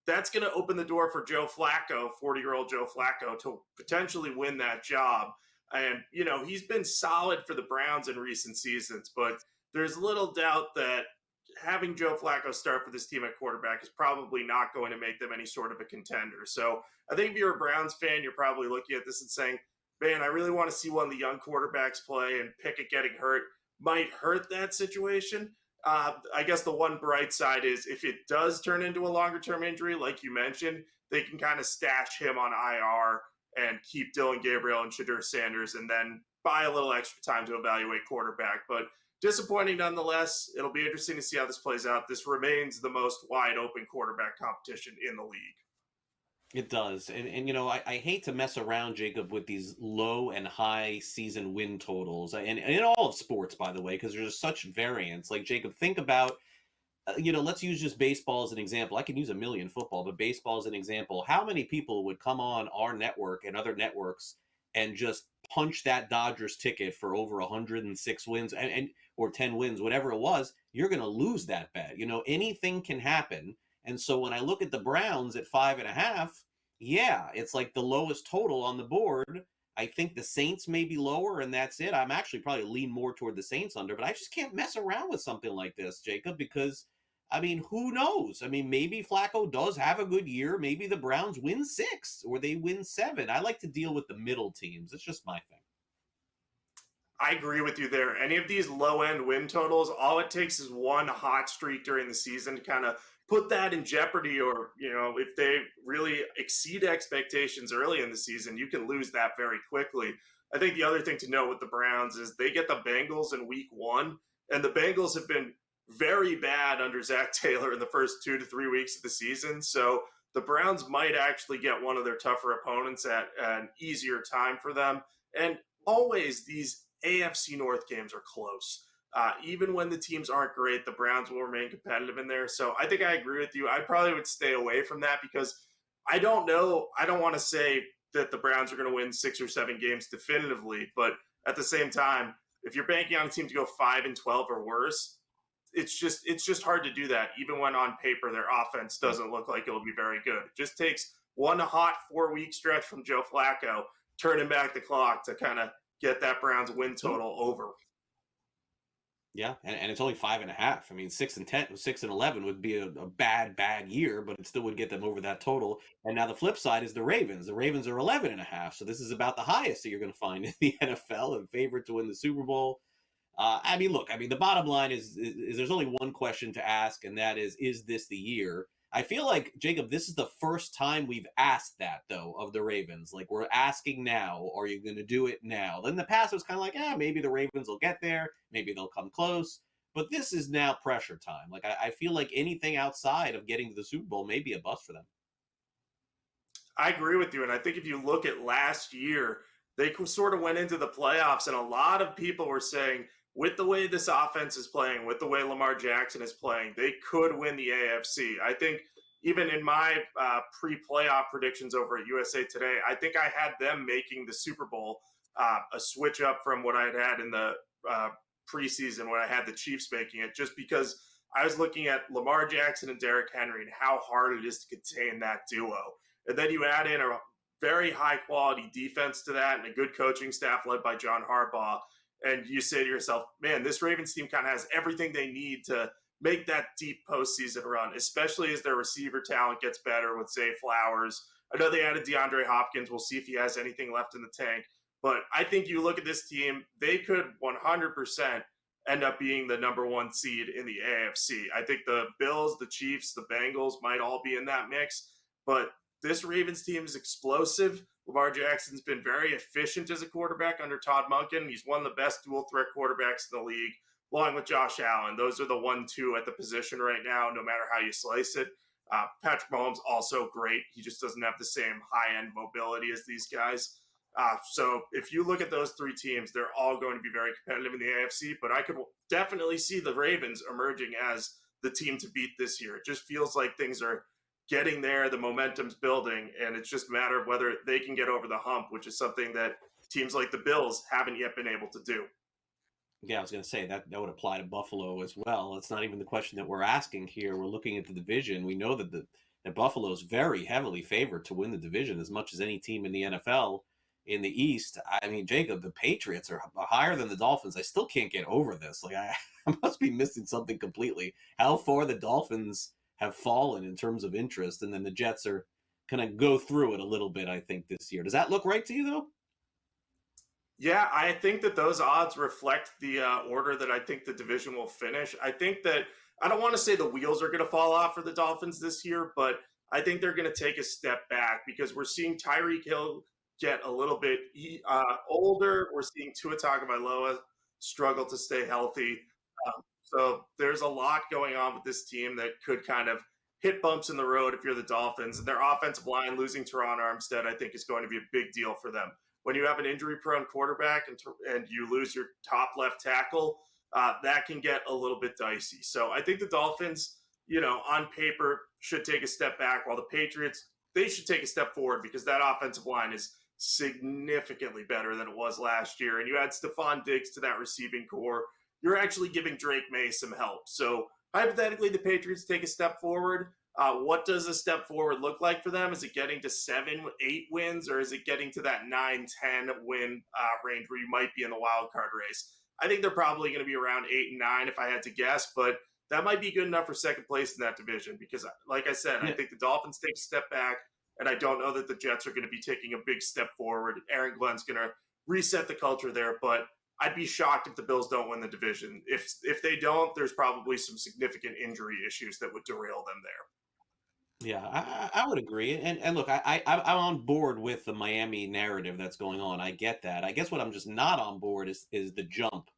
that's going to open the door for Joe Flacco, 40-year-old Joe Flacco, to potentially win that job. And, he's been solid for the Browns in recent seasons, but there's little doubt that having Joe Flacco start for this team at quarterback is probably not going to make them any sort of a contender. So I think if you're a Browns fan, you're probably looking at this and saying, man, I really want to see one of the young quarterbacks play, and Pickett getting hurt might hurt that situation. I guess the one bright side is if it does turn into a longer-term injury, like you mentioned, they can kind of stash him on IR and keep Dillon Gabriel and Shedeur Sanders, and then buy a little extra time to evaluate quarterback. But disappointing nonetheless. It'll be interesting to see how this plays out. This remains the most wide-open quarterback competition in the league. It does. And I hate to mess around, Jacob, with these low and high season win totals. And in all of sports, by the way, because there's such variance. Like, Jacob, think about, let's use just baseball as an example. I can use a million football, but baseball as an example. How many people would come on our network and other networks and just punch that Dodgers ticket for over 106 wins and or 10 wins, whatever it was, you're going to lose that bet. Anything can happen. And so when I look at the Browns at 5.5, yeah, it's like the lowest total on the board. I think the Saints may be lower, and that's it. I'm actually probably lean more toward the Saints under, but I just can't mess around with something like this, Jacob, because, who knows? Maybe Flacco does have a good year. Maybe the Browns win 6 or they win 7. I like to deal with the middle teams. It's just my thing. I agree with you there. Any of these low-end win totals, all it takes is one hot streak during the season to kind of put that in jeopardy, or, if they really exceed expectations early in the season, you can lose that very quickly. I think the other thing to note with the Browns is they get the Bengals in week 1, and the Bengals have been very bad under Zach Taylor in the first 2 to 3 weeks of the season. So the Browns might actually get one of their tougher opponents at an easier time for them. And always these AFC North games are close. Even when the teams aren't great, the Browns will remain competitive in there. So I think I agree with you. I probably would stay away from that because I don't know. I don't want to say that the Browns are going to win 6 or 7 games definitively. But at the same time, if you're banking on a team to go 5-12 or worse, it's just hard to do that. Even when on paper their offense doesn't look like it'll be very good. It just takes one hot 4-week stretch from Joe Flacco, turning back the clock to kind of get that Browns win total over. Yeah, and it's only 5.5. 6 and 11 would be a bad year, but it still would get them over that total. And now the flip side is the Ravens. The Ravens are 11.5, so this is about the highest that you're going to find in the NFL and favorite to win the Super Bowl. The bottom line is there's only one question to ask, and that is this the year? I feel like, Jacob, this is the first time we've asked that, though, of the Ravens. Like, we're asking now, are you going to do it now? In the past, it was kind of like, maybe the Ravens will get there. Maybe they'll come close. But this is now pressure time. Like, I feel like anything outside of getting to the Super Bowl may be a bust for them. I agree with you. And I think if you look at last year, they sort of went into the playoffs, and a lot of people were saying, with the way this offense is playing, with the way Lamar Jackson is playing, they could win the AFC. I think even in my pre-playoff predictions over at USA Today, I think I had them making the Super Bowl a switch up from what I had in the preseason when I had the Chiefs making it, just because I was looking at Lamar Jackson and Derrick Henry and how hard it is to contain that duo. And then you add in a very high-quality defense to that and a good coaching staff led by John Harbaugh. And you say to yourself, man, this Ravens team kind of has everything they need to make that deep postseason run, especially as their receiver talent gets better with Zay Flowers. I know they added DeAndre Hopkins. We'll see if he has anything left in the tank. But I think you look at this team, they could 100% end up being the number 1 seed in the AFC. I think the Bills, the Chiefs, the Bengals might all be in that mix. But this Ravens team is explosive. Lamar Jackson's been very efficient as a quarterback under Todd Monken. He's one of the best dual-threat quarterbacks in the league, along with Josh Allen. Those are the 1-2 at the position right now, no matter how you slice it. Patrick Mahomes also great. He just doesn't have the same high-end mobility as these guys. So if you look at those 3 teams, they're all going to be very competitive in the AFC, but I could definitely see the Ravens emerging as the team to beat this year. It just feels like things are getting there, the momentum's building, and it's just a matter of whether they can get over the hump, which is something that teams like the Bills haven't yet been able to do. Yeah, I was going to say that would apply to Buffalo as well. It's not even the question that we're asking here. We're looking at the division. We know that that Buffalo is very heavily favored to win the division as much as any team in the NFL in the East. Jacob, the Patriots are higher than the Dolphins. I still can't get over this. Like, I must be missing something completely. How far the Dolphins have fallen in terms of interest, and then the Jets are going to go through it a little bit, I think, this year. Does that look right to you, though? Yeah, I think that those odds reflect the order that I think the division will finish. I think that, I don't want to say the wheels are going to fall off for the Dolphins this year, but I think they're going to take a step back because we're seeing Tyreek Hill get a little bit older. We're seeing Tua Tagovailoa struggle to stay healthy. So there's a lot going on with this team that could kind of hit bumps in the road if you're the Dolphins. And their offensive line, losing Teron Armstead, I think is going to be a big deal for them. When you have an injury-prone quarterback and you lose your top left tackle, that can get a little bit dicey. So I think the Dolphins, on paper, should take a step back, while the Patriots, they should take a step forward because that offensive line is significantly better than it was last year. And you add Stephon Diggs to that receiving core, you're actually giving Drake May some help. So hypothetically, the Patriots take a step forward. What does a step forward look like for them? Is it getting to 7, 8 wins, or is it getting to that 9, 10 win range where you might be in the wild card race? I think they're probably going to be around 8 and 9 if I had to guess, but that might be good enough for second place in that division because, like I said, I think the Dolphins take a step back, and I don't know that the Jets are going to be taking a big step forward. Aaron Glenn's going to reset the culture there, but I'd be shocked if the Bills don't win the division. If they don't, there's probably some significant injury issues that would derail them there. Yeah, I would agree. And look, I'm on board with the Miami narrative that's going on. I get that. I guess what I'm just not on board is the jump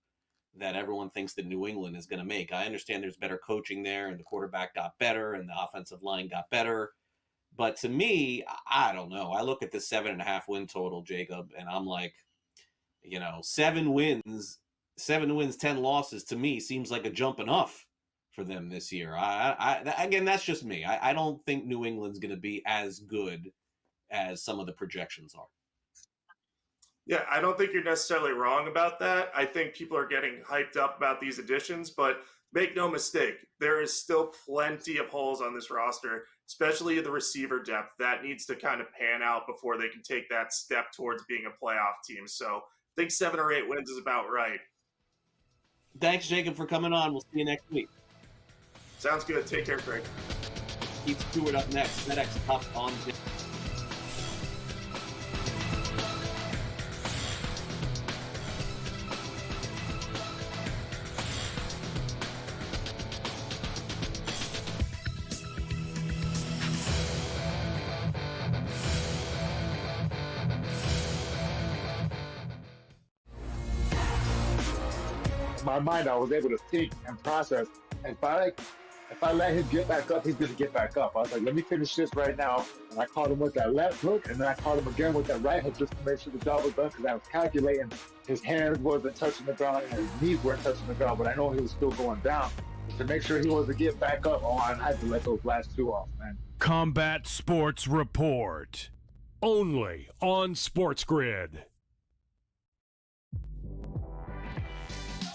that everyone thinks that New England is going to make. I understand there's better coaching there, and the quarterback got better, and the offensive line got better. But to me, I don't know. I look at the 7.5 win total, Jacob, and I'm like, 7 wins, 10 losses to me seems like a jump enough for them this year. Again, that's just me. I don't think New England's going to be as good as some of the projections are. Yeah, I don't think you're necessarily wrong about that. I think people are getting hyped up about these additions, but make no mistake, there is still plenty of holes on this roster, especially the receiver depth. That needs to kind of pan out before they can take that step towards being a playoff team. So I think 7 or 8 wins is about right. Thanks, Jacob, for coming on. We'll see you next week. Sounds good. Take care, Craig. Keith Stewart up next. FedEx Cup on. My mind, I was able to think and process. And if I let him get back up, he's going to get back up. I was like, let me finish this right now. And I caught him with that left hook, and then I caught him again with that right hook just to make sure the job was done because I was calculating his hands wasn't touching the ground and his knees weren't touching the ground, but I know he was still going down. To make sure he wasn't getting back up, I had to let those last 2 off, man. Combat Sports Report. Only on SportsGrid.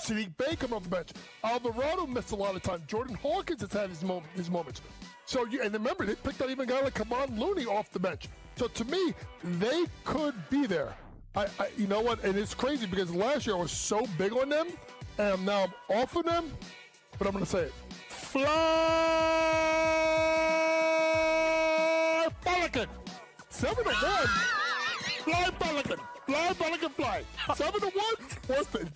Sadiq Bey coming off the bench. Alvarado missed a lot of time. Jordan Hawkins has had his moments. So, and remember, they picked out even a guy like Kevon Looney off the bench. So, to me, they could be there. You know what? And it's crazy because last year I was so big on them, and now I'm off of them. But I'm going to say it. Fly Pelican. 7-1. Fly Pelican. Fly Pelican fly. 7-1. What's the...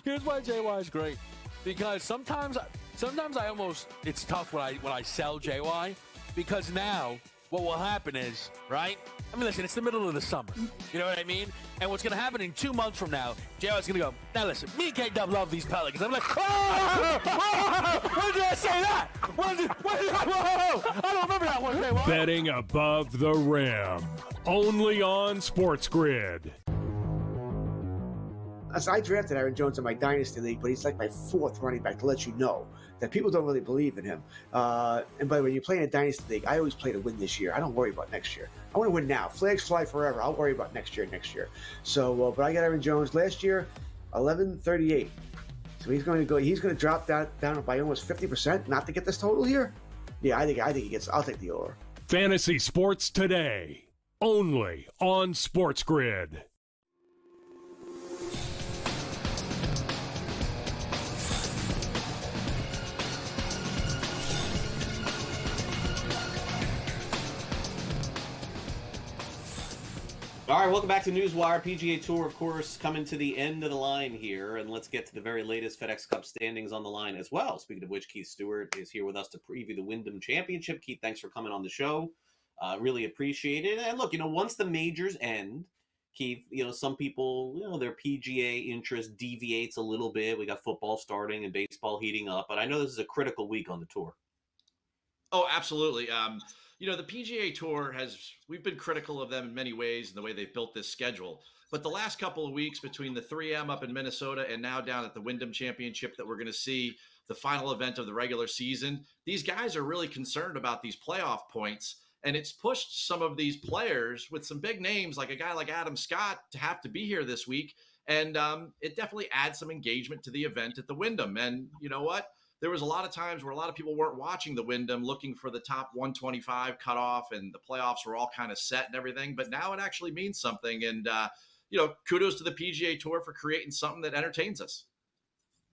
Here's why JY is great, because sometimes it's tough when I sell JY, because now what will happen is, right? I mean, listen, it's the middle of the summer. You know what I mean? And what's going to happen in 2 months from now, JY's going to go, now listen, me and K-Dub love these Pelicans. I'm like, when did I say that? Whoa, I don't remember that one, JY. Betting above the rim. Only on SportsGrid. So I drafted Aaron Jones in my dynasty league, but he's like my 4th running back, to let you know that people don't really believe in him. And by the way, when you play in a dynasty league, I always play to win this year. I don't worry about next year. I want to win now. Flags fly forever. I'll worry about next year. So, but I got Aaron Jones last year, 1138. So he's going to drop that down by almost 50% not to get this total here. Yeah, I think he gets. I'll take the over. Fantasy Sports Today, only on SportsGrid. All right, welcome back to NewsWire. PGA Tour, of course, coming to the end of the line here, and let's get to the very latest FedEx Cup standings on the line as well. Speaking of which, Keith Stewart is here with us to preview the Wyndham Championship. Keith, thanks for coming on the show. Really appreciate it. And look, once the majors end, Keith, some people, their PGA interest deviates a little bit. We got football starting and baseball heating up, but I know this is a critical week on the tour. Oh, absolutely. The PGA Tour we've been critical of them in many ways in the way they've built this schedule. But the last couple of weeks between the 3M up in Minnesota and now down at the Wyndham Championship that we're going to see the final event of the regular season, these guys are really concerned about these playoff points. And it's pushed some of these players with some big names, like a guy like Adam Scott, to have to be here this week. And it definitely adds some engagement to the event at the Wyndham. And you know what? There was a lot of times where a lot of people weren't watching the Wyndham looking for the top 125 cutoff, and the playoffs were all kind of set and everything. But now it actually means something. And, kudos to the PGA Tour for creating something that entertains us.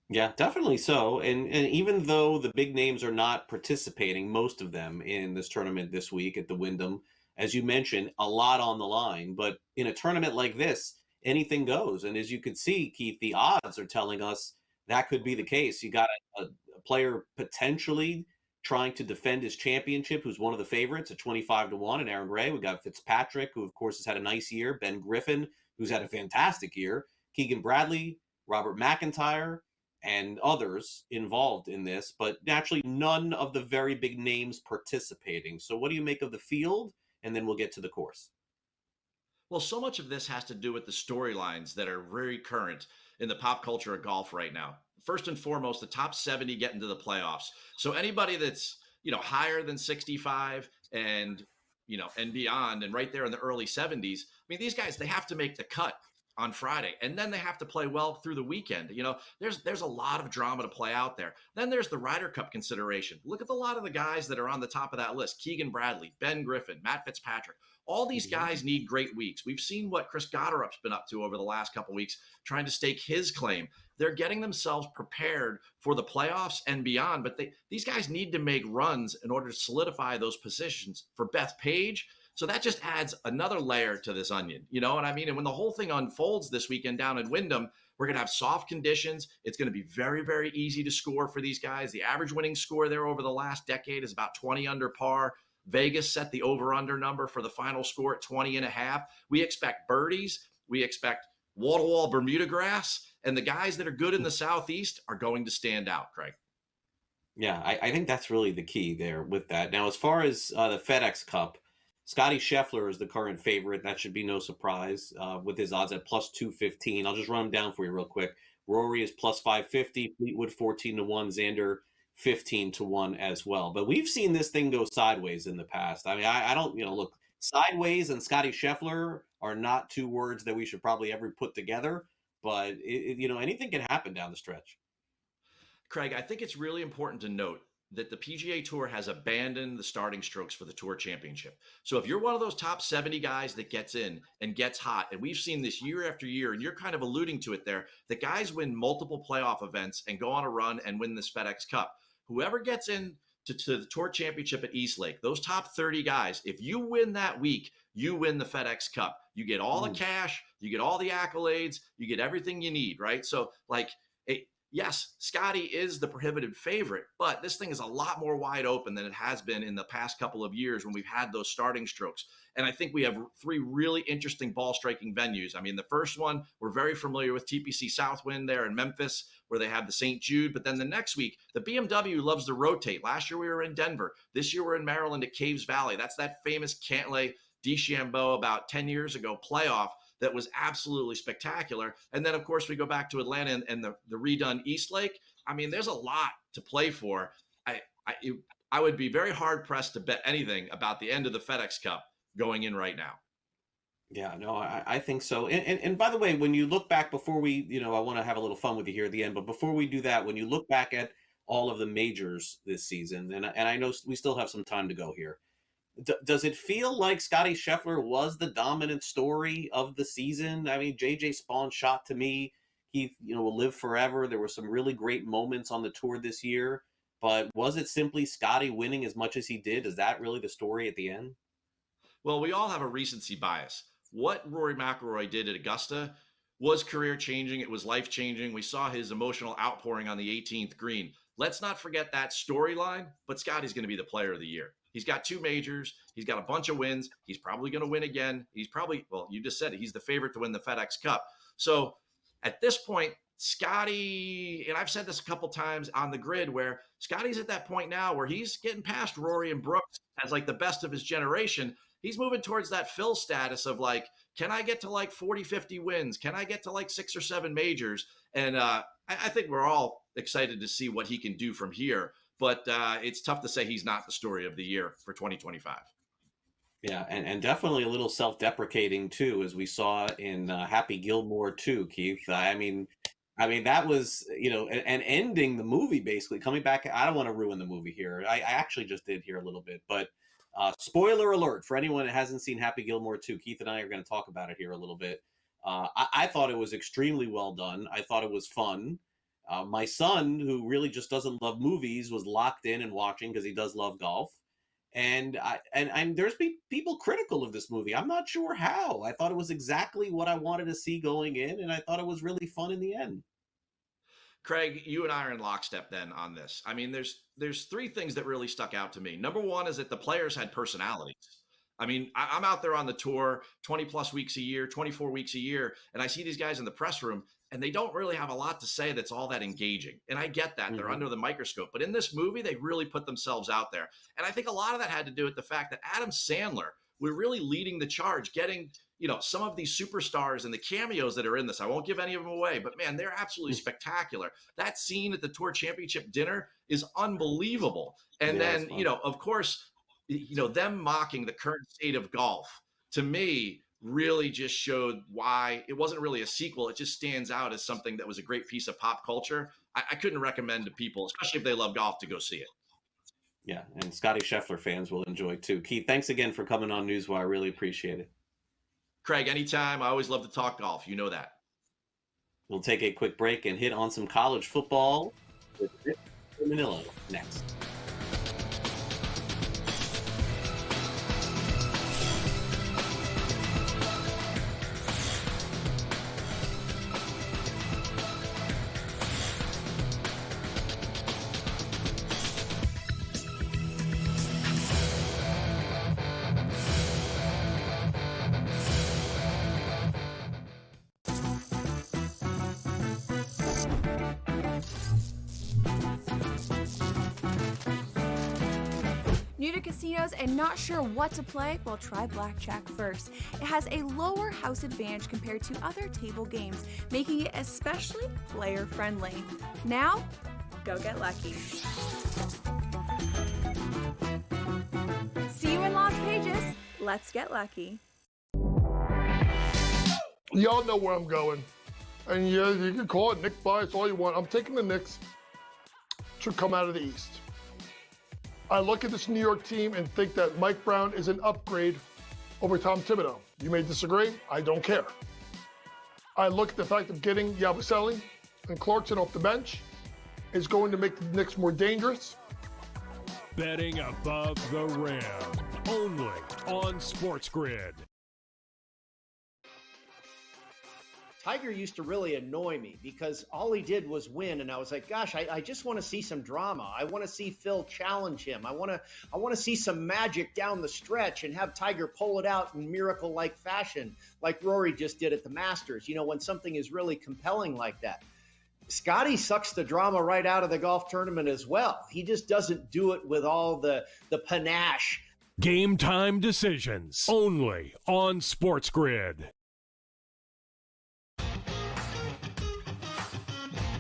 Yeah, definitely so. And even though the big names are not participating, most of them in this tournament this week at the Wyndham, as you mentioned, a lot on the line. But in a tournament like this, anything goes. And as you can see, Keith, the odds are telling us that could be the case. You got a player potentially trying to defend his championship, who's one of the favorites at 25-1, and Aaron Ray. We got Fitzpatrick, who of course has had a nice year. Ben Griffin, who's had a fantastic year. Keegan Bradley, Robert McIntyre, and others involved in this, but naturally none of the very big names participating. So what do you make of the field? And then we'll get to the course. Well, so much of this has to do with the storylines that are very current in the pop culture of golf right now. First and foremost, the top 70 get into the playoffs. So anybody that's, higher than 65 and beyond, and right there in the early 70s, I mean, these guys, they have to make the cut on Friday, and then they have to play well through the weekend. There's a lot of drama to play out there. Then there's the Ryder Cup consideration. Look at a lot of the guys that are on the top of that list: Keegan Bradley, Ben Griffin, Matt Fitzpatrick. All these guys need great weeks. We've seen what Chris Gotterup's been up to over the last couple of weeks, trying to stake his claim. They're getting themselves prepared for the playoffs and beyond, but these guys need to make runs in order to solidify those positions. For Beth Page, so that just adds another layer to this onion. You know what I mean? And when the whole thing unfolds this weekend down in Wyndham, we're going to have soft conditions. It's going to be very, very easy to score for these guys. The average winning score there over the last decade is about 20 under par. Vegas set the over-under number for the final score at 20.5. We expect birdies. We expect wall-to-wall Bermuda grass. And the guys that are good in the Southeast are going to stand out, Craig. Yeah, I think that's really the key there with that. Now, as far as the FedEx Cup, Scotty Scheffler is the current favorite. That should be no surprise with his odds at plus 215. I'll just run them down for you real quick. Rory is plus 550, Fleetwood 14-1, Xander 15-1 as well. But we've seen this thing go sideways in the past. I mean, I don't, look, sideways and Scotty Scheffler are not two words that we should probably ever put together. But, anything can happen down the stretch. Craig, I think it's really important to note that the PGA Tour has abandoned the starting strokes for the Tour Championship. So if you're one of those top 70 guys that gets in and gets hot, and we've seen this year after year, and you're kind of alluding to it there, the guys win multiple playoff events and go on a run and win this FedEx Cup. Whoever gets in to the Tour Championship at East Lake, those top 30 guys, if you win that week, you win the FedEx Cup. You get all the cash, you get all the accolades, you get everything you need, right? So, yes, Scotty is the prohibitive favorite, but this thing is a lot more wide open than it has been in the past couple of years when we've had those starting strokes. And I think we have three really interesting ball striking venues. I mean, the first one, we're very familiar with TPC Southwind there in Memphis, where they have the St. Jude. But then the next week, the BMW loves to rotate. Last year we were in Denver. This year we're in Maryland at Caves Valley. That's that famous Cantlay DeChambeau about 10 years ago playoff that was absolutely spectacular. And then, of course, we go back to Atlanta and the redone East Lake. I mean, there's a lot to play for. I would be very hard-pressed to bet anything about the end of the FedEx Cup going in right now. Yeah, no, I think so. And by the way, when you look back before we, I want to have a little fun with you here at the end, but before we do that, when you look back at all of the majors this season, and I know we still have some time to go here, does it feel like Scotty Scheffler was the dominant story of the season? I mean, JJ Spawn's shot to me, he will live forever. There were some really great moments on the tour this year, but was it simply Scotty winning as much as he did? Is that really the story at the end? Well, we all have a recency bias. What Rory McIlroy did at Augusta was career-changing. It was life-changing. We saw his emotional outpouring on the 18th green. Let's not forget that storyline, but Scotty's going to be the player of the year. He's got 2 majors. He's got a bunch of wins. He's probably going to win again. He's probably, well, you just said it, he's the favorite to win the FedEx Cup. So at this point, Scotty, and I've said this a couple times on the grid, where Scotty's at that point now where he's getting past Rory and Brooks as like the best of his generation. He's moving towards that Phil status of like, can I get to like 40, 50 wins? Can I get to like 6 or 7 majors? And I think we're all excited to see what he can do from here. But it's tough to say he's not the story of the year for 2025. Yeah, and definitely a little self-deprecating too, as we saw in Happy Gilmore too, Keith. I mean that was, and ending the movie basically coming back. I don't want to ruin the movie here. I actually just did here a little bit, but spoiler alert for anyone that hasn't seen Happy Gilmore 2. Keith and I are going to talk about it here a little bit. I thought it was extremely well done. I thought it was fun. My son, who really just doesn't love movies, was locked in and watching because he does love golf. And there's people critical of this movie. I'm not sure how. I thought it was exactly what I wanted to see going in, and I thought it was really fun in the end. Craig, you and I are in lockstep then on this. I mean, there's three things that really stuck out to me. Number one is that the players had personalities. I mean, I'm out there on the tour 20 plus weeks a year, 24 weeks a year, and I see these guys in the press room, and they don't really have a lot to say that's all that engaging. And I get that. They're under the microscope. But in this movie, they really put themselves out there. And I think a lot of that had to do with the fact that Adam Sandler, we're really leading the charge, getting, some of these superstars and the cameos that are in this. I won't give any of them away, but man, they're absolutely spectacular. That scene at the Tour Championship dinner is unbelievable. And then, of course, them mocking the current state of golf, to me, really just showed why it wasn't really a sequel. It just stands out as something that was a great piece of pop culture. I couldn't recommend to people, especially if they love golf, to go see it. Yeah, and Scotty Scheffler fans will enjoy too. Keith, thanks again for coming on Newswire. I really appreciate it. Craig, anytime. I always love to talk golf. You know that. We'll take a quick break and hit on some college football with Rich Manillo next. New to casinos and not sure what to play? Well, try blackjack first. It has a lower house advantage compared to other table games, making it especially player-friendly. Now, go get lucky. See you in Las Vegas. Let's get lucky. Y'all know where I'm going. And yeah, you can call it Nick bias all you want. I'm taking the Knicks to come out of the East. I look at this New York team and think that Mike Brown is an upgrade over Tom Thibodeau. You may disagree. I don't care. I look at the fact of getting Yabusele and Clarkson off the bench is going to make the Knicks more dangerous. Betting above the rim, only on SportsGrid. Tiger used to really annoy me because all he did was win, and I was like, gosh, I just want to see some drama. I want to see Phil challenge him. I want to see some magic down the stretch and have Tiger pull it out in miracle-like fashion, like Rory just did at the Masters, when something is really compelling like that. Scotty sucks the drama right out of the golf tournament as well. He just doesn't do it with all the panache. Game time decisions, only on SportsGrid.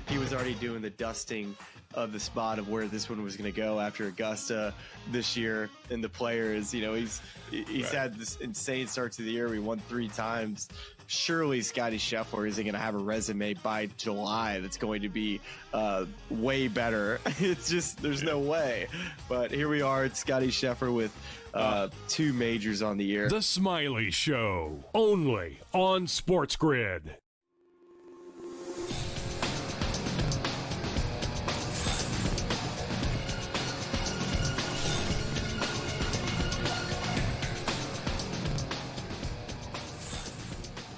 He was already doing the dusting of the spot of where this one was going to go after Augusta this year. And the players, he's had this insane start to the year. We won 3 times. Surely Scotty Scheffler isn't going to have a resume by July that's going to be way better. It's just, there's no way. But here we are. It's Scotty Scheffler with 2 majors on the year. The Smiley Show, only on SportsGrid.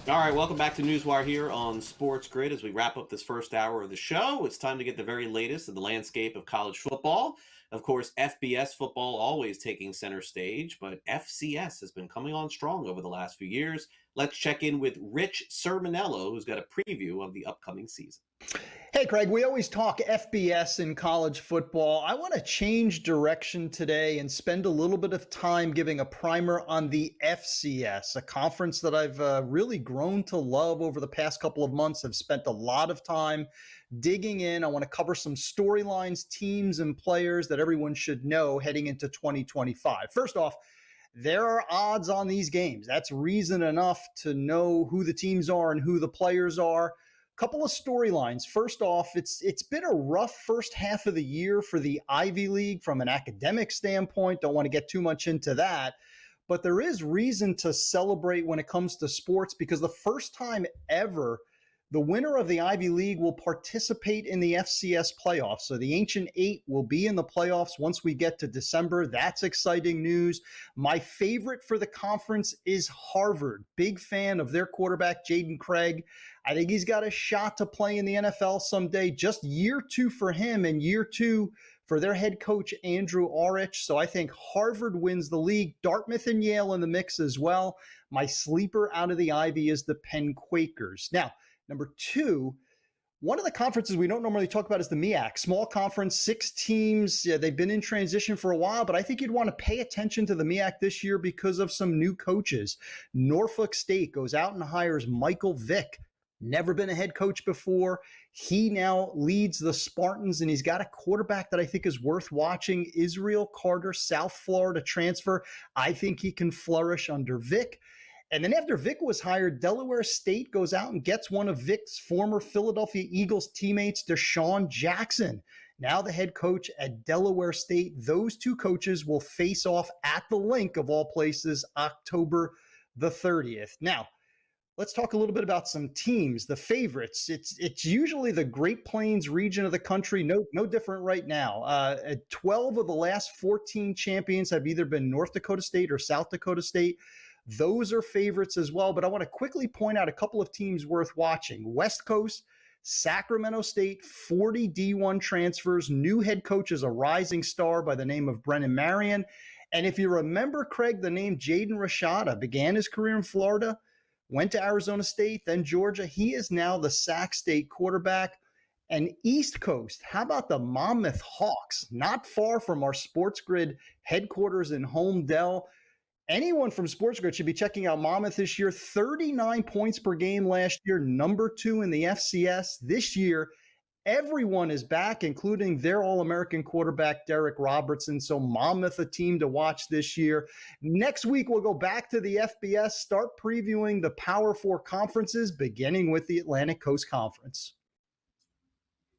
All right, welcome back to Newswire here on SportsGrid. As we wrap up this first hour of the show, it's time to get the very latest in the landscape of college football. Of course, FBS football always taking center stage, but FCS has been coming on strong over the last few years. Let's check in with Rich Sermonello, who's got a preview of the upcoming season. Hey, Craig, we always talk FBS in college football. I want to change direction today and spend a little bit of time giving a primer on the FCS, a conference that I've really grown to love over the past couple of months. I've spent a lot of time digging in. I want to cover some storylines, teams, and players that everyone should know heading into 2025. First off, there are odds on these games. That's reason enough to know who the teams are and who the players are. Couple of storylines. First off, it's been a rough first half of the year for the Ivy League from an academic standpoint. Don't want to get too much into that. But there is reason to celebrate when it comes to sports, because the first time ever, the winner of the Ivy League will participate in the FCS playoffs. So the Ancient Eight will be in the playoffs once we get to December. That's exciting news. My favorite for the conference is Harvard. Big fan of their quarterback, Jaden Craig. I think he's got a shot to play in the NFL someday. Just year 2 for him and year 2 for their head coach, Andrew Orich. So I think Harvard wins the league. Dartmouth and Yale in the mix as well. My sleeper out of the Ivy is the Penn Quakers. Now, number 2, one of the conferences we don't normally talk about is the MEAC. Small conference, 6 teams. Yeah, they've been in transition for a while, but I think you'd want to pay attention to the MEAC this year because of some new coaches. Norfolk State goes out and hires Michael Vick. Never been a head coach before. He now leads the Spartans, and he's got a quarterback that I think is worth watching, Israel Carter, South Florida transfer. I think he can flourish under Vick. And then after Vick was hired, Delaware State goes out and gets one of Vick's former Philadelphia Eagles teammates, Deshaun Jackson, now the head coach at Delaware State. Those 2 coaches will face off at the Link, of all places, October the 30th. Now, let's talk a little bit about some teams, the favorites. It's usually the Great Plains region of the country, no different right now. 12 of the last 14 champions have either been North Dakota State or South Dakota State. Those are favorites as well, but I want to quickly point out a couple of teams worth watching. West Coast, Sacramento State, 40 D1 transfers. New head coach is a rising star by the name of Brennan Marion. And if you remember, Craig, the name Jaden Rashada began his career in Florida, went to Arizona State, then Georgia. He is now the Sac State quarterback. And East Coast, how about the Monmouth Hawks? Not far from our SportsGrid headquarters in Holmdel. Anyone from SportsGrid should be checking out Monmouth this year. 39 points per game last year, number 2 in the FCS. This year, everyone is back, including their All-American quarterback, Derek Robertson. So Monmouth, a team to watch this year. Next week, we'll go back to the FBS, start previewing the Power 4 conferences, beginning with the Atlantic Coast Conference.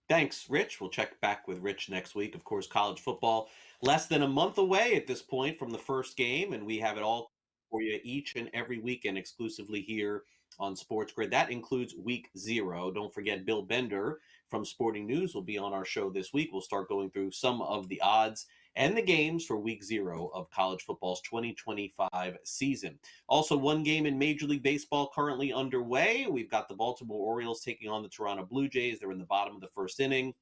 Thanks, Rich. We'll check back with Rich next week. Of course, college football less than a month away at this point from the first game, and we have it all for you each and every weekend exclusively here on SportsGrid. That includes Week 0. Don't forget, Bill Bender from Sporting News will be on our show this week. We'll start going through some of the odds and the games for Week 0 of college football's 2025 season. Also, one game in Major League Baseball currently underway. We've got the Baltimore Orioles taking on the Toronto Blue Jays. They're in the bottom of the first inning,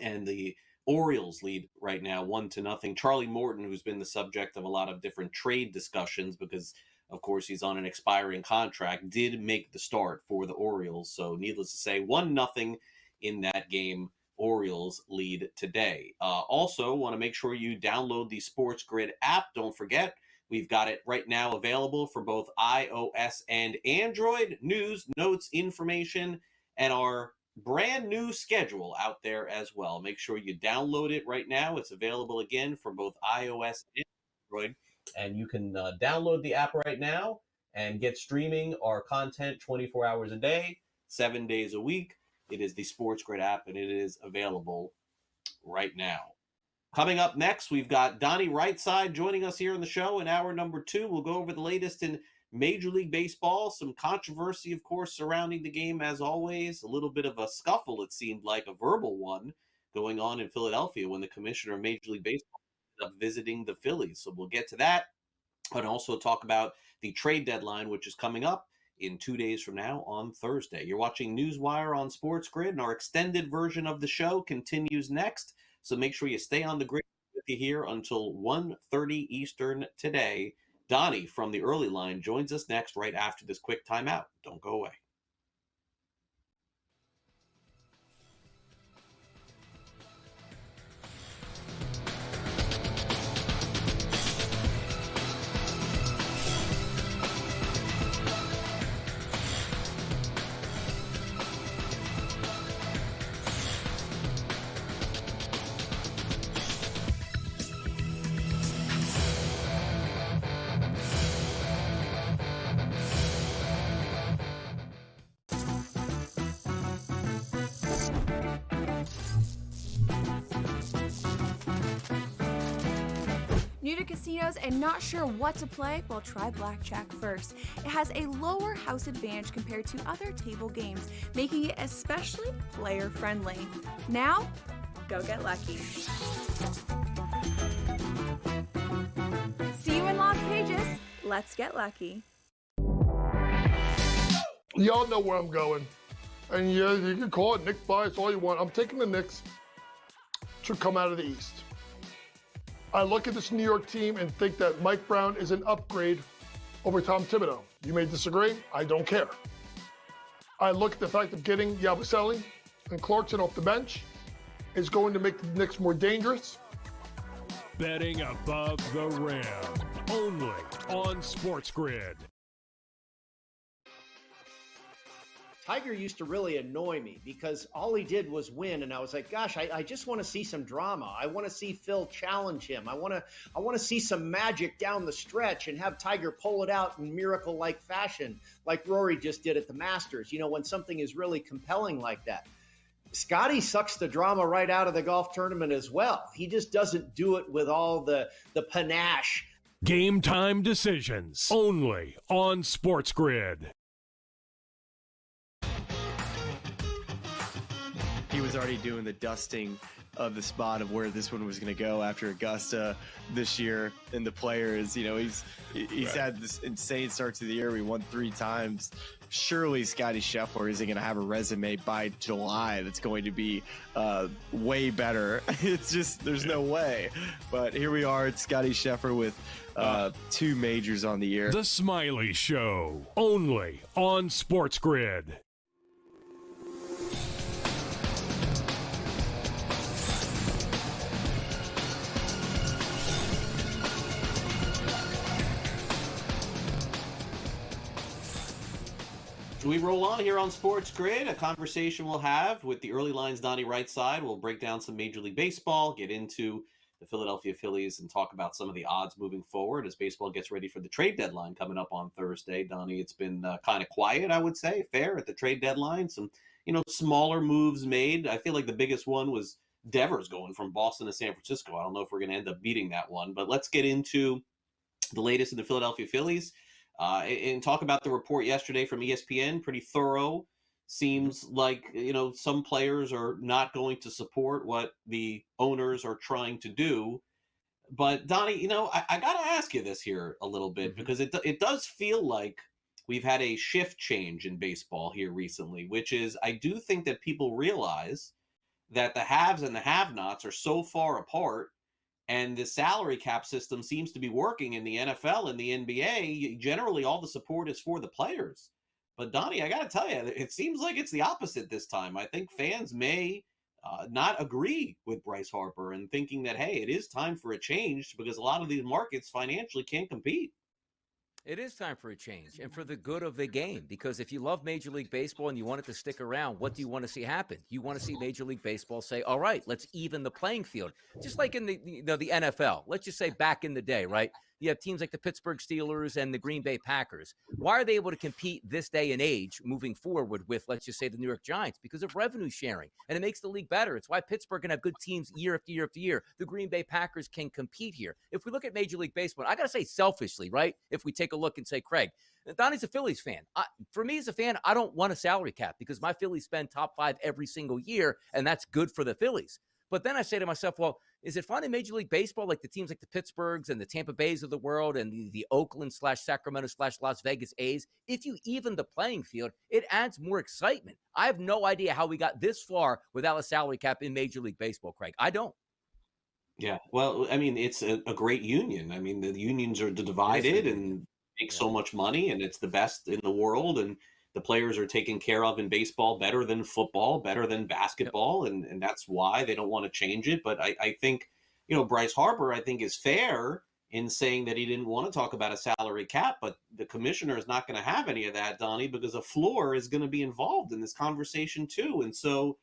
and the Orioles lead right now 1-0. Charlie Morton, who's been the subject of a lot of different trade discussions because, of course, he's on an expiring contract, did make the start for the Orioles. So needless to say, 1-0 in that game. Orioles lead today. Also, want to make sure you download the SportsGrid app. Don't forget, we've got it right now available for both iOS and Android. News, notes, information, and our brand new schedule out there as well. Make sure you download it right now. It's available again for both iOS and Android. And you can download the app right now and get streaming our content 24 hours a day, 7 days a week. It is the SportsGrid app, and it is available right now. Coming up next, we've got Donnie Rightside joining us here on the show in hour number 2. We'll go over the latest in Major League Baseball. Some controversy, of course, surrounding the game, as always. A little bit of a scuffle, it seemed like, a verbal one, going on in Philadelphia when the commissioner of Major League Baseball ended up visiting the Phillies. So we'll get to that, and also talk about the trade deadline, which is coming up in 2 days from now on Thursday. You're watching NewsWire on SportsGrid, and our extended version of the show continues next. So make sure you stay on the grid with you here until 1:30 Eastern today. Donnie from the early line joins us next right after this quick timeout. Don't go away. New to casinos and not sure what to play? Well, try blackjack first. It has a lower house advantage compared to other table games, making it especially player-friendly. Now, go get lucky. See you in Las Vegas. Let's get lucky. Y'all know where I'm going. And yeah, you can call it Knicks bias all you want. I'm taking the Knicks to come out of the East. I look at this New York team and think that Mike Brown is an upgrade over Tom Thibodeau. You may disagree. I don't care. I look at the fact of getting Yabusele and Clarkson off the bench is going to make the Knicks more dangerous. Betting above the rim, only on SportsGrid. Tiger used to really annoy me because all he did was win, and I was like, gosh, I just want to see some drama. I want to see Phil challenge him. I want to see some magic down the stretch and have Tiger pull it out in miracle-like fashion, like Rory just did at the Masters. You know, when something is really compelling like that. Scotty sucks the drama right out of the golf tournament as well. He just doesn't do it with all the panache. Game time decisions, only on SportsGrid. He was already doing the dusting of the spot of where this one was going to go after Augusta this year. And the players, you know, he's had this insane start to the year. We won 3 times. Surely Scotty Scheffler isn't going to have a resume by July that's going to be way better. It's just, there's no way. But here we are. It's Scotty Scheffler with 2 majors on the year. The Smiley Show, only on SportsGrid. We roll on here on Sports Grid, a conversation we'll have with the early lines Donnie Rightside. We'll break down some Major League Baseball, get into the Philadelphia Phillies, and talk about some of the odds moving forward as baseball gets ready for the trade deadline coming up on Thursday. Donnie, it's been kind of quiet, I would say, fair at the trade deadline. Some, smaller moves made. I feel like the biggest one was Devers going from Boston to San Francisco. I don't know if we're going to end up beating that one, but let's get into the latest in the Philadelphia Phillies. And talk about the report yesterday from ESPN, pretty thorough. Seems like, some players are not going to support what the owners are trying to do. But, Donnie, I got to ask you this here a little bit, because it does feel like we've had a shift change in baseball here recently, which is I do think that people realize that the haves and the have-nots are so far apart. And the salary cap system seems to be working in the NFL and the NBA. Generally, all the support is for the players. But, Donnie, I got to tell you, it seems like it's the opposite this time. I think fans may not agree with Bryce Harper and thinking that, hey, it is time for a change because a lot of these markets financially can't compete. It is time for a change and for the good of the game, because if you love Major League Baseball and you want it to stick around, what do you want to see happen? You want to see Major League Baseball say, all right, let's even the playing field. Just like in the NFL, let's just say back in the day, right? You have teams like the Pittsburgh Steelers and the Green Bay Packers. Why are they able to compete this day and age moving forward with, let's just say, the New York Giants? Because of revenue sharing, and it makes the league better. It's why Pittsburgh can have good teams year after year after year. The Green Bay Packers can compete here. If we look at Major League Baseball, I got to say selfishly, right? If we take a look and say, Craig, Donnie's a Phillies fan. For me as a fan, I don't want a salary cap because my Phillies spend top 5 every single year, and that's good for the Phillies. But then I say to myself, well, is it fun in Major League Baseball, like the teams like the Pittsburghs and the Tampa Bays of the world and the Oakland/Sacramento/Las Vegas A's? If you even the playing field, it adds more excitement. I have no idea how we got this far without a salary cap in Major League Baseball, Craig. I don't. Yeah, well, I mean, it's a great union. I mean, the unions are divided and make so much money, and it's the best in the world. And the players are taken care of in baseball better than football, better than basketball, and that's why they don't want to change it. But I think, Bryce Harper, I think, is fair in saying that he didn't want to talk about a salary cap, but the commissioner is not going to have any of that, Donnie, because a floor is going to be involved in this conversation too. And so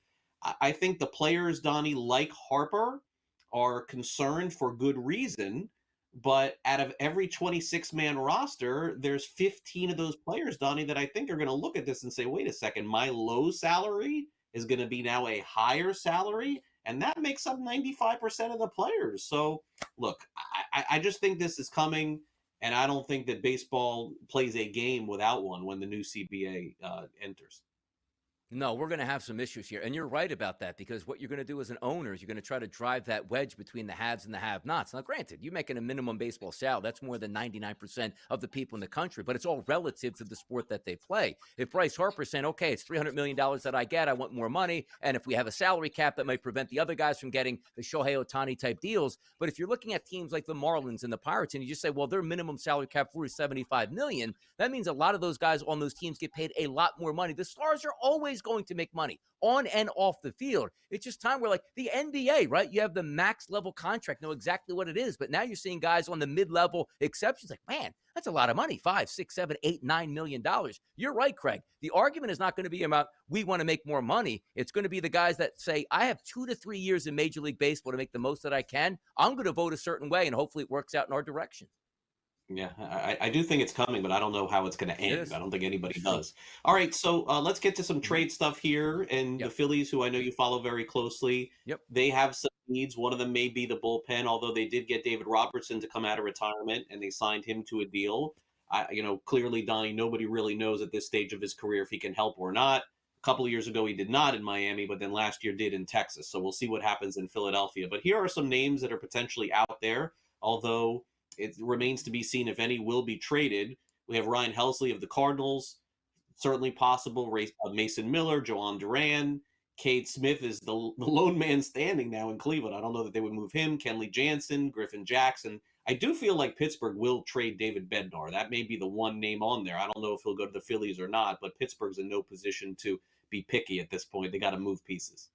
I think the players, Donnie, like Harper, are concerned for good reason. But out of every 26-man roster, there's 15 of those players, Donnie, that I think are going to look at this and say, wait a second, my low salary is going to be now a higher salary, and that makes up 95% of the players. So, look, I just think this is coming, and I don't think that baseball plays a game without one when the new CBA enters. No, we're going to have some issues here. And you're right about that, because what you're going to do as an owner is you're going to try to drive that wedge between the haves and the have-nots. Now, granted, you're making a minimum baseball salary. That's more than 99% of the people in the country, but it's all relative to the sport that they play. If Bryce Harper's saying, okay, it's $300 million that I get, I want more money, and if we have a salary cap, that might prevent the other guys from getting the Shohei Ohtani type deals. But if you're looking at teams like the Marlins and the Pirates, and you just say, well, their minimum salary cap for is $75 million, that means a lot of those guys on those teams get paid a lot more money. The stars are always going to make money on and off the field. It's just time where, like the NBA, right? You have the max level contract, know exactly what it is. But now you're seeing guys on the mid-level exceptions like, man, that's a lot of money. $5, $6, $7, $8, $9 million. You're right, Craig. The argument is not going to be about we want to make more money. It's going to be the guys that say, I have 2 to 3 years in Major League Baseball to make the most that I can. I'm going to vote a certain way, and hopefully it works out in our direction. Yeah, I do think it's coming, but I don't know how it's going to end. I don't think anybody does. All right, so let's get to some trade stuff here. And the Phillies, who I know you follow very closely, they have some needs. One of them may be the bullpen, although they did get David Robertson to come out of retirement, and they signed him to a deal. Clearly, Donnie, nobody really knows at this stage of his career if he can help or not. A couple of years ago, he did not in Miami, but then last year did in Texas. So we'll see what happens in Philadelphia. But here are some names that are potentially out there, although it remains to be seen if any will be traded. We have Ryan Helsley of the Cardinals, certainly possible. Mason Miller, Joan Duran. Cade Smith is the lone man standing now in Cleveland. I don't know that they would move him. Kenley Jansen, Griffin Jackson. I do feel like Pittsburgh will trade David Bednar. That may be the one name on there. I don't know if he'll go to the Phillies or not, but Pittsburgh's in no position to be picky at this point. They got to move pieces.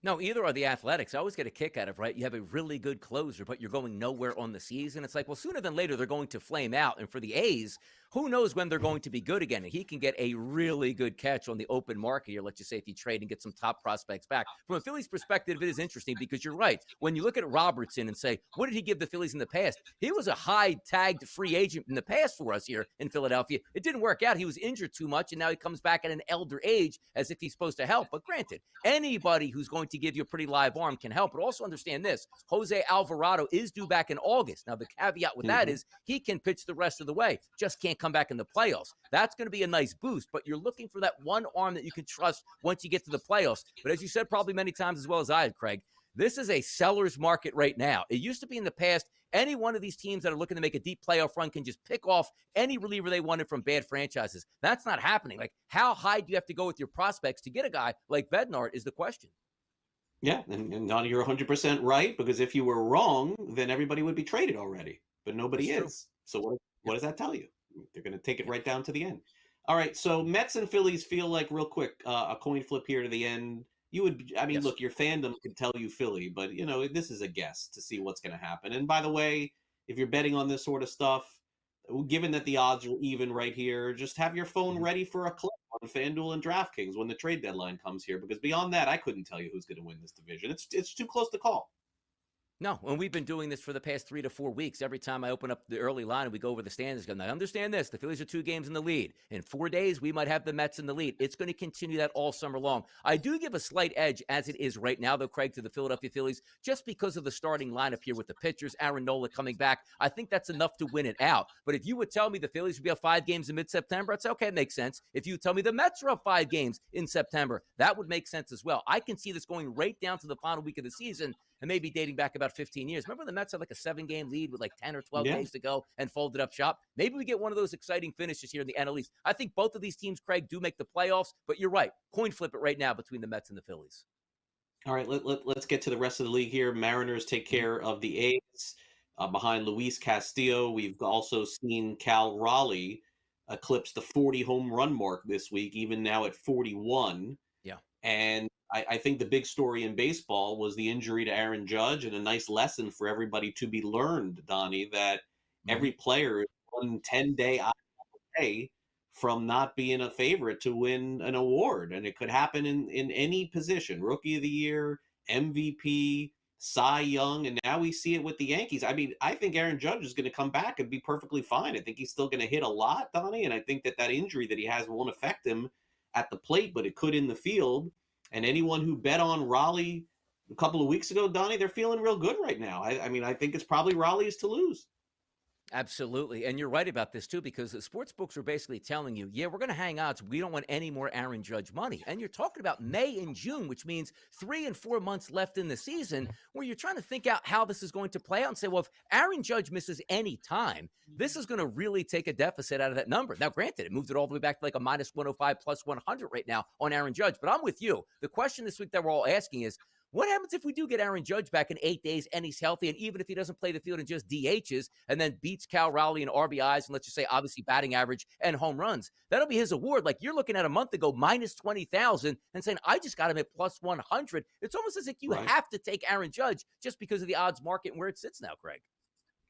No, either are the Athletics. I always get a kick out of, right? You have a really good closer, but you're going nowhere on the season. It's like, well, sooner than later, they're going to flame out. And for the A's, who knows when they're going to be good again? And he can get a really good catch on the open market here, let's just say, if you trade and get some top prospects back. From a Phillies perspective, it is interesting because you're right. When you look at Robertson and say, what did he give the Phillies in the past? He was a high-tagged free agent in the past for us here in Philadelphia. It didn't work out. He was injured too much, and now he comes back at an elder age as if he's supposed to help. But granted, anybody who's going to give you a pretty live arm can help. But also understand this, Jose Alvarado is due back in August. Now, the caveat with that is he can pitch the rest of the way, just can't come back in the playoffs. That's going to be a nice boost, but you're looking for that one arm that you can trust once you get to the playoffs. But as you said probably many times as well as I had, Craig, this is a seller's market right now. It used to be in the past, any one of these teams that are looking to make a deep playoff run can just pick off any reliever they wanted from bad franchises. That's not happening. Like, how high do you have to go with your prospects to get a guy like Bednar is the question. Yeah, and Donnie, you're 100% right, because if you were wrong, then everybody would be traded already, but nobody is. So what does that tell you? They're going to take it right down to the end. All right, so Mets and Phillies feel like, real quick, a coin flip here to the end. You would, look, your fandom could tell you Philly, but, this is a guess to see what's going to happen. And by the way, if you're betting on this sort of stuff, given that the odds are even right here, just have your phone ready for a clip on FanDuel and DraftKings when the trade deadline comes here, because beyond that, I couldn't tell you who's going to win this division. It's too close to call. No, and we've been doing this for the past 3 to 4 weeks. Every time I open up the early line and we go over the standings, I understand this. The Phillies are 2 games in the lead. In 4 days, we might have the Mets in the lead. It's going to continue that all summer long. I do give a slight edge as it is right now, though, Craig, to the Philadelphia Phillies, just because of the starting lineup here with the pitchers, Aaron Nola coming back. I think that's enough to win it out. But if you would tell me the Phillies would be up 5 games in mid-September, I'd say, okay, it makes sense. If you tell me the Mets are up 5 games in September, that would make sense as well. I can see this going right down to the final week of the season, and maybe dating back about 15 years. Remember the Mets had like a 7-game lead with like 10 or 12 days to go and folded up shop? Maybe we get one of those exciting finishes here in the NL East. I think both of these teams, Craig, do make the playoffs, but you're right. Coin flip it right now between the Mets and the Phillies. All right, let's get to the rest of the league here. Mariners take care of the A's behind Luis Castillo. We've also seen Cal Raleigh eclipse the 40 home run mark this week, even now at 41. Yeah. And I think the big story in baseball was the injury to Aaron Judge, and a nice lesson for everybody to be learned, Donnie, that every player is 1 10-day away from not being a favorite to win an award. And it could happen in any position, Rookie of the Year, MVP, Cy Young, and now we see it with the Yankees. I think Aaron Judge is going to come back and be perfectly fine. I think he's still going to hit a lot, Donnie, and I think that injury that he has won't affect him at the plate, but it could in the field. And anyone who bet on Raleigh a couple of weeks ago, Donnie, they're feeling real good right now. I mean, I think it's probably Raleigh's to lose. Absolutely. And you're right about this, too, because the sports books are basically telling you, yeah, we're going to hang odds. We don't want any more Aaron Judge money. And you're talking about May and June, which means 3 and 4 months left in the season where you're trying to think out how this is going to play out and say, well, if Aaron Judge misses any time, this is going to really take a deficit out of that number. Now, granted, it moved it all the way back to like a minus 105 plus 100 right now on Aaron Judge. But I'm with you. The question this week that we're all asking is, what happens if we do get Aaron Judge back in 8 days and he's healthy, and even if he doesn't play the field and just DHs and then beats Cal Rowley in RBIs and let's just say obviously batting average and home runs? That'll be his award. Like you're looking at a month ago, minus 20,000 and saying, I just got him at plus 100. It's almost as if you have to take Aaron Judge just because of the odds market and where it sits now, Craig.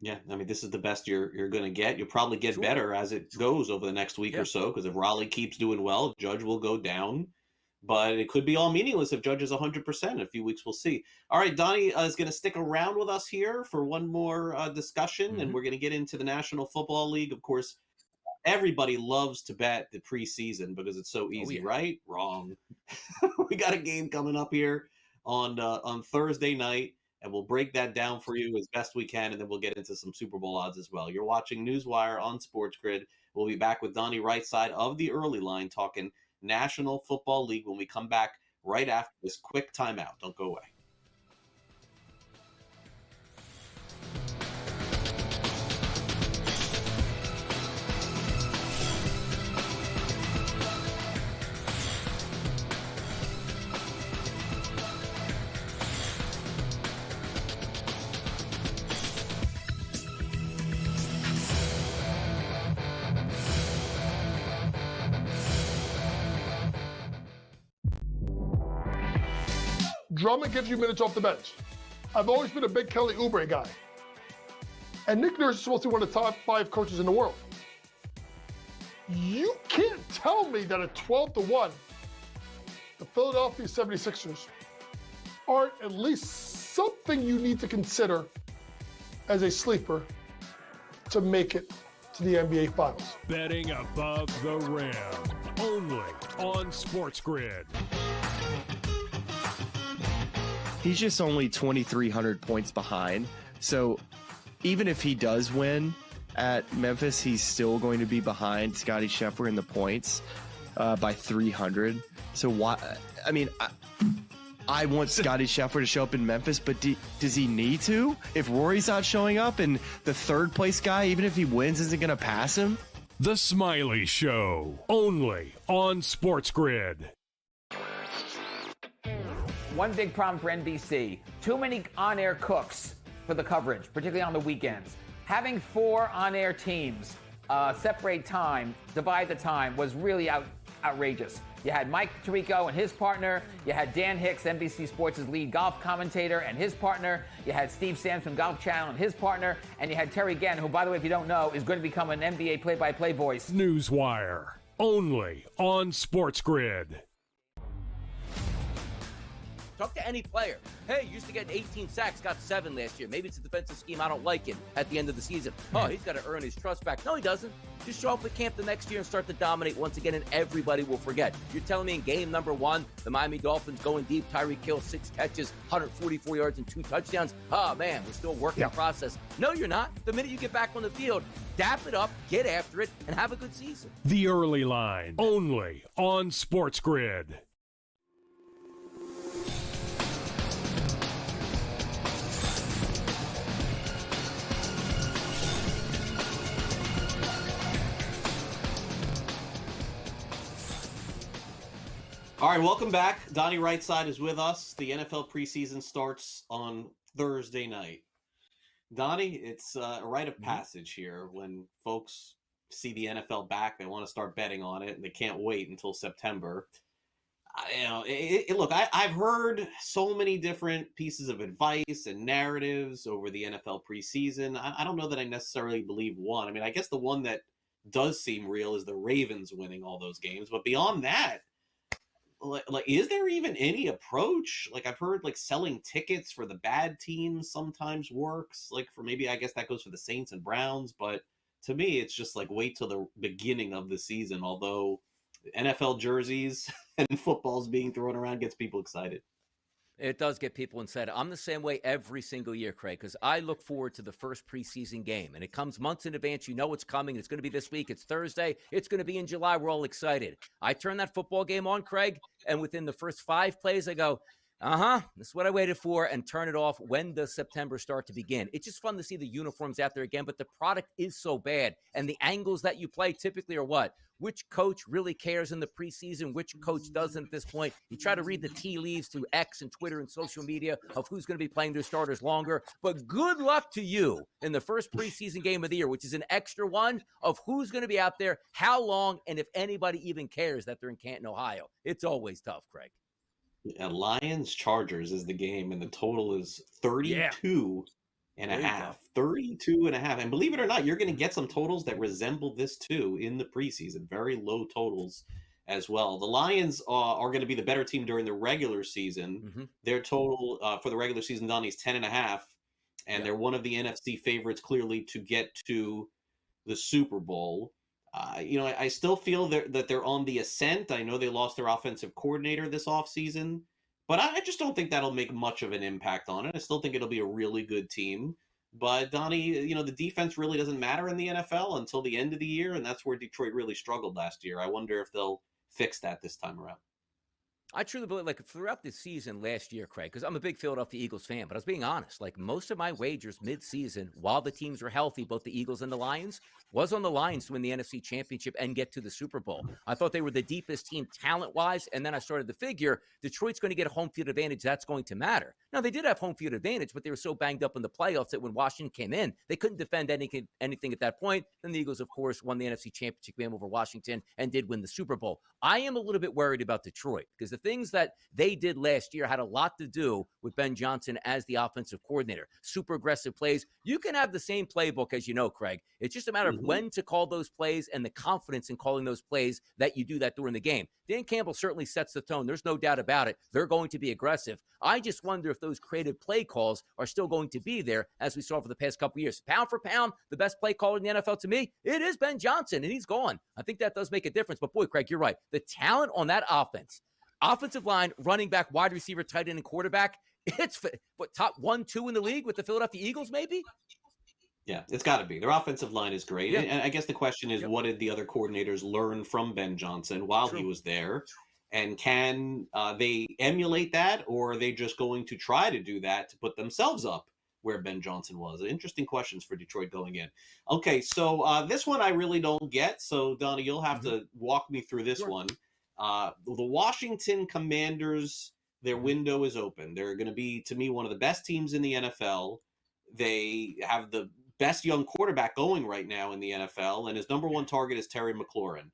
Yeah, I mean, this is the best you're going to get. You'll probably get better as it goes over the next week or so, because if Raleigh keeps doing well, Judge will go down. But it could be all meaningless if Judge is 100%. In a few weeks, we'll see. All right, Donnie is going to stick around with us here for one more discussion, and we're going to get into the National Football League. Of course, everybody loves to bet the preseason because it's so easy, right? Wrong. We got a game coming up here on Thursday night, and we'll break that down for you as best we can, and then we'll get into some Super Bowl odds as well. You're watching NewsWire on SportsGrid. We'll be back with Donnie Rightside of the Early Line talking National Football League when we come back right after this quick timeout. Don't go away. Drummond gives you minutes off the bench. I've always been a big Kelly Oubre guy. And Nick Nurse is supposed to be one of the top 5 coaches in the world. You can't tell me that at 12-1, the Philadelphia 76ers aren't at least something you need to consider as a sleeper to make it to the NBA Finals. Betting above the rim, only on SportsGrid. He's just only 2,300 points behind. So even if he does win at Memphis, he's still going to be behind Scottie Scheffler in the points by 300. So why? I mean, I want Scottie Scheffler to show up in Memphis, but does he need to? If Rory's not showing up and the third place guy, even if he wins, isn't going to pass him? The Smiley Show, only on SportsGrid. One big problem for NBC, too many on-air cooks for the coverage, particularly on the weekends. Having 4 on-air teams separate time, divide the time, was really outrageous. You had Mike Tirico and his partner. You had Dan Hicks, NBC Sports' lead golf commentator, and his partner. You had Steve Sands from Golf Channel and his partner. And you had Terry Gann, who, by the way, if you don't know, is going to become an NBA play-by-play voice. NewsWire, only on SportsGrid. Talk to any player. Hey, used to get 18 sacks, got 7 last year. Maybe it's a defensive scheme I don't like it at the end of the season. Oh, he's got to earn his trust back. No, he doesn't. Just show up at camp the next year and start to dominate once again, and everybody will forget. You're telling me in game number 1, the Miami Dolphins going deep, Tyreek Hill, 6 catches, 144 yards and 2 touchdowns. Oh, man, we're still working the process. No, you're not. The minute you get back on the field, dap it up, get after it, and have a good season. The Early Line, only on SportsGrid. All right, welcome back. Donnie Rightside is with us. The NFL preseason starts on Thursday night. Donnie, it's a rite of passage here when folks see the NFL back. They want to start betting on it, and they can't wait until September. Look, I've heard so many different pieces of advice and narratives over the NFL preseason. I don't know that I necessarily believe one. I mean, I guess the one that does seem real is the Ravens winning all those games. But beyond that, like, is there even any approach? Like, I've heard like selling tickets for the bad teams sometimes works. Like, for maybe, I guess that goes for the Saints and Browns. But to me, it's just like wait till the beginning of the season. Although NFL jerseys and footballs being thrown around gets people excited. It does get people inside. I'm the same way every single year, Craig, because I look forward to the first preseason game, and it comes months in advance. You know it's coming. It's going to be this week. It's Thursday. It's going to be in July. We're all excited. I turn that football game on, Craig, and within the first 5 plays, I go, this is what I waited for, and turn it off when does September start to begin. It's just fun to see the uniforms out there again, but the product is so bad, and the angles that you play typically are what? Which coach really cares in the preseason? Which coach doesn't at this point? You try to read the tea leaves through X and Twitter and social media of who's going to be playing their starters longer. But good luck to you in the first preseason game of the year, which is an extra one of who's going to be out there, how long, and if anybody even cares that they're in Canton, Ohio. It's always tough, Craig. Lions Chargers is the game, and the total is 32 and a half. 32 and a half. And believe it or not, you're going to get some totals that resemble this too in the preseason. Very low totals as well. The Lions are going to be the better team during the regular season. Their total for the regular season, Donnie, is 10 and a half. And they're one of the NFC favorites clearly to get to the Super Bowl. I still feel that they're on the ascent. I know they lost their offensive coordinator this offseason, but I just don't think that'll make much of an impact on it. I still think it'll be a really good team. But, Donnie, the defense really doesn't matter in the NFL until the end of the year, and that's where Detroit really struggled last year. I wonder if they'll fix that this time around. I truly believe, throughout the season last year, Craig, because I'm a big Philadelphia Eagles fan, but I was being honest, most of my wagers mid-season, while the teams were healthy, both the Eagles and the Lions, was on the Lions to win the NFC Championship and get to the Super Bowl. I thought they were the deepest team talent-wise, and then I started to figure Detroit's going to get a home field advantage. That's going to matter. Now, they did have home field advantage, but they were so banged up in the playoffs that when Washington came in, they couldn't defend anything at that point. Then the Eagles, of course, won the NFC Championship game over Washington and did win the Super Bowl. I am a little bit worried about Detroit because the things that they did last year had a lot to do with Ben Johnson as the offensive coordinator. Super aggressive plays. You can have the same playbook, as you know, Craig. It's just a matter of when to call those plays and the confidence in calling those plays that you do that during the game. Dan Campbell certainly sets the tone. There's no doubt about it. They're going to be aggressive. I just wonder if those creative play calls are still going to be there as we saw for the past couple of years. Pound for pound, the best play caller in the NFL to me, it is Ben Johnson, and he's gone. I think that does make a difference. But boy, Craig, you're right. The talent on that offensive line, running back, wide receiver, tight end, and quarterback, it's top 1, 2 in the league with the Philadelphia Eagles, maybe? Yeah, it's got to be. Their offensive line is great. Yeah. And I guess the question is, what did the other coordinators learn from Ben Johnson while he was there? And can they emulate that, or are they just going to try to do that to put themselves up where Ben Johnson was? Interesting questions for Detroit going in. Okay, so this one I really don't get. So, Donnie, you'll have to walk me through this one. The Washington Commanders, their window is open. They're going to be, to me, one of the best teams in the NFL. They have the best young quarterback going right now in the NFL, and his number one target is Terry McLaurin.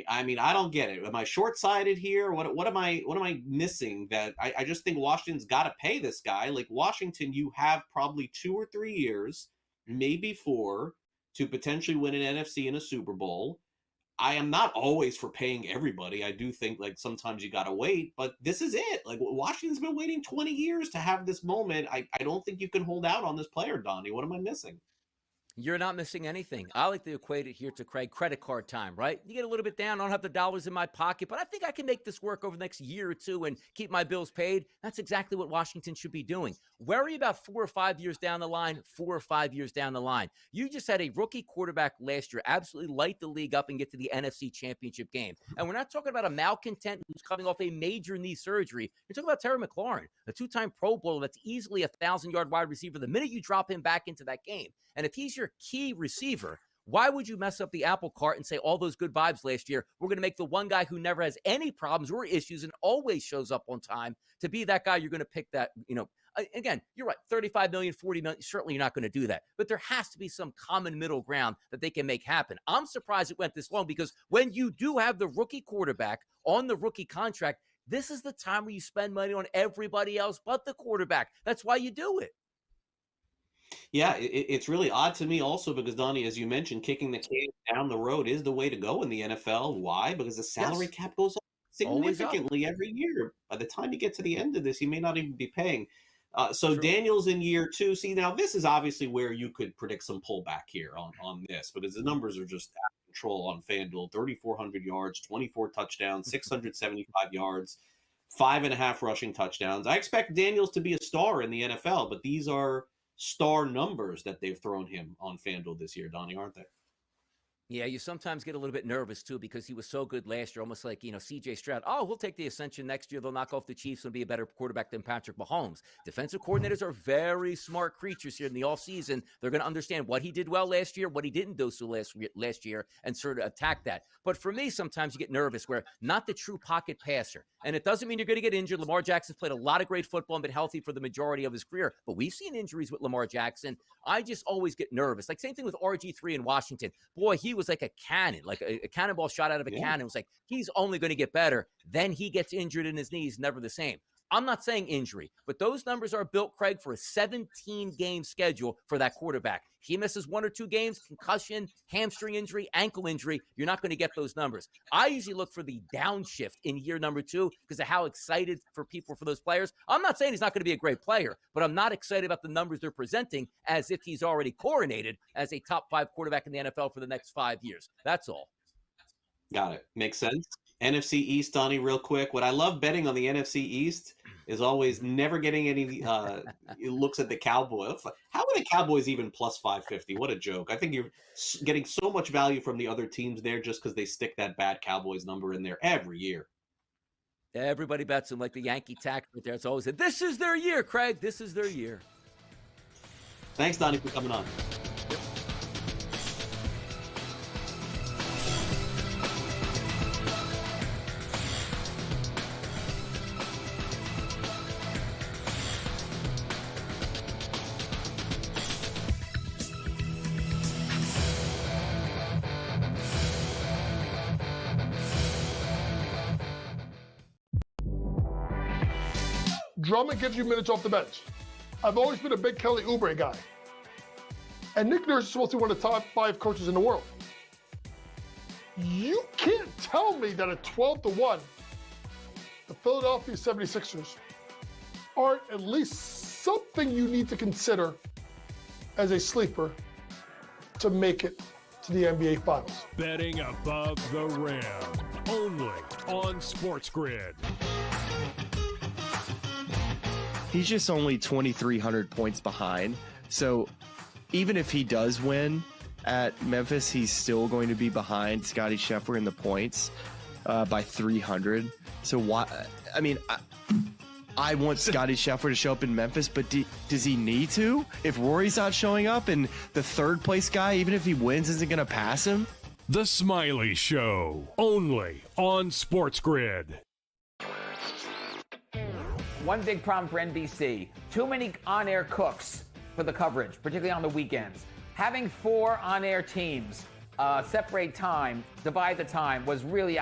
I don't get it. Am I short-sighted here? What am I missing? That I just think Washington's got to pay this guy. Like Washington, you have probably 2 or 3 years, maybe 4, to potentially win an NFC and a Super Bowl. I am not always for paying everybody. I do think sometimes you got to wait, but this is it. Washington's been waiting 20 years to have this moment. I don't think you can hold out on this player, Donnie. What am I missing? You're not missing anything. I like to equate it here to, Craig, credit card time, right? You get a little bit down, I don't have the dollars in my pocket, but I think I can make this work over the next year or 2 and keep my bills paid. That's exactly what Washington should be doing. Worry about 4 or 5 years down the line, 4 or 5 years down the line. You just had a rookie quarterback last year absolutely light the league up and get to the NFC Championship game. And we're not talking about a malcontent who's coming off a major knee surgery. You're talking about Terry McLaurin, a 2-time Pro Bowler that's easily a 1,000-yard wide receiver the minute you drop him back into that game. And if he's your key receiver, why would you mess up the apple cart and say all those good vibes last year? We're going to make the one guy who never has any problems or issues and always shows up on time to be that guy. You're going to pick that, again, you're right. 35 million, 40 million. Certainly you're not going to do that, but there has to be some common middle ground that they can make happen. I'm surprised it went this long because when you do have the rookie quarterback on the rookie contract, this is the time where you spend money on everybody else but the quarterback. That's why you do it. Yeah, it's really odd to me also because, Donnie, as you mentioned, kicking the can down the road is the way to go in the NFL. Why? Because the salary cap goes up significantly every year. By the time you get to the end of this, you may not even be paying. So True. Daniels in year 2. See, now this is obviously where you could predict some pullback here on this because the numbers are just out of control on FanDuel. 3,400 yards, 24 touchdowns, 675 yards. 5.5 rushing touchdowns. I expect Daniels to be a star in the NFL, but these are star numbers that they've thrown him on FanDuel this year, Donnie, aren't they? Yeah, you sometimes get a little bit nervous, too, because he was so good last year, almost like, C.J. Stroud. Oh, we'll take the ascension next year. They'll knock off the Chiefs and be a better quarterback than Patrick Mahomes. Defensive coordinators are very smart creatures here in the offseason. They're going to understand what he did well last year, what he didn't do so last year, and sort of attack that. But for me, sometimes you get nervous where not the true pocket passer. And it doesn't mean you're going to get injured. Lamar Jackson's played a lot of great football and been healthy for the majority of his career. But we've seen injuries with Lamar Jackson. I just always get nervous. Like, same thing with RG3 in Washington. Boy, he was like a cannon, like a cannonball shot out of a cannon. It was like, he's only going to get better. Then he gets injured in his knees, never the same. I'm not saying injury, but those numbers are built, Craig, for a 17-game schedule for that quarterback. He misses 1 or 2 games, concussion, hamstring injury, ankle injury, you're not going to get those numbers. I usually look for the downshift in year number 2 because of how excited for people for those players. I'm not saying he's not going to be a great player, but I'm not excited about the numbers they're presenting as if he's already coronated as a top 5 quarterback in the NFL for the next 5 years. That's all. Got it. Makes sense. NFC East, Donnie, real quick. What I love betting on the NFC East is always never getting any looks at the Cowboys. How are the Cowboys even plus 550? What a joke. I think you're getting so much value from the other teams there just because they stick that bad Cowboys number in there every year. Everybody bets them like the Yankee tack right there. It's always, this is their year, Craig. This is their year. Thanks, Donnie, for coming on. Drummond gives you minutes off the bench. I've always been a big Kelly Oubre guy. And Nick Nurse is supposed to be one of the top 5 coaches in the world. You can't tell me that at 12-1, the Philadelphia 76ers aren't at least something you need to consider as a sleeper to make it to the NBA Finals. Betting above the rim, only on SportsGrid. He's just only 2,300 points behind. So even if he does win at Memphis, he's still going to be behind Scottie Scheffler in the points by 300. So why? I mean, I want Scottie Scheffler to show up in Memphis, but does he need to? If Rory's not showing up and the third place guy, even if he wins, isn't going to pass him? The Smiley Show, only on SportsGrid. One big problem for NBC, too many on-air cooks for the coverage, particularly on the weekends. Having 4 on-air teams separate time, divide the time, was really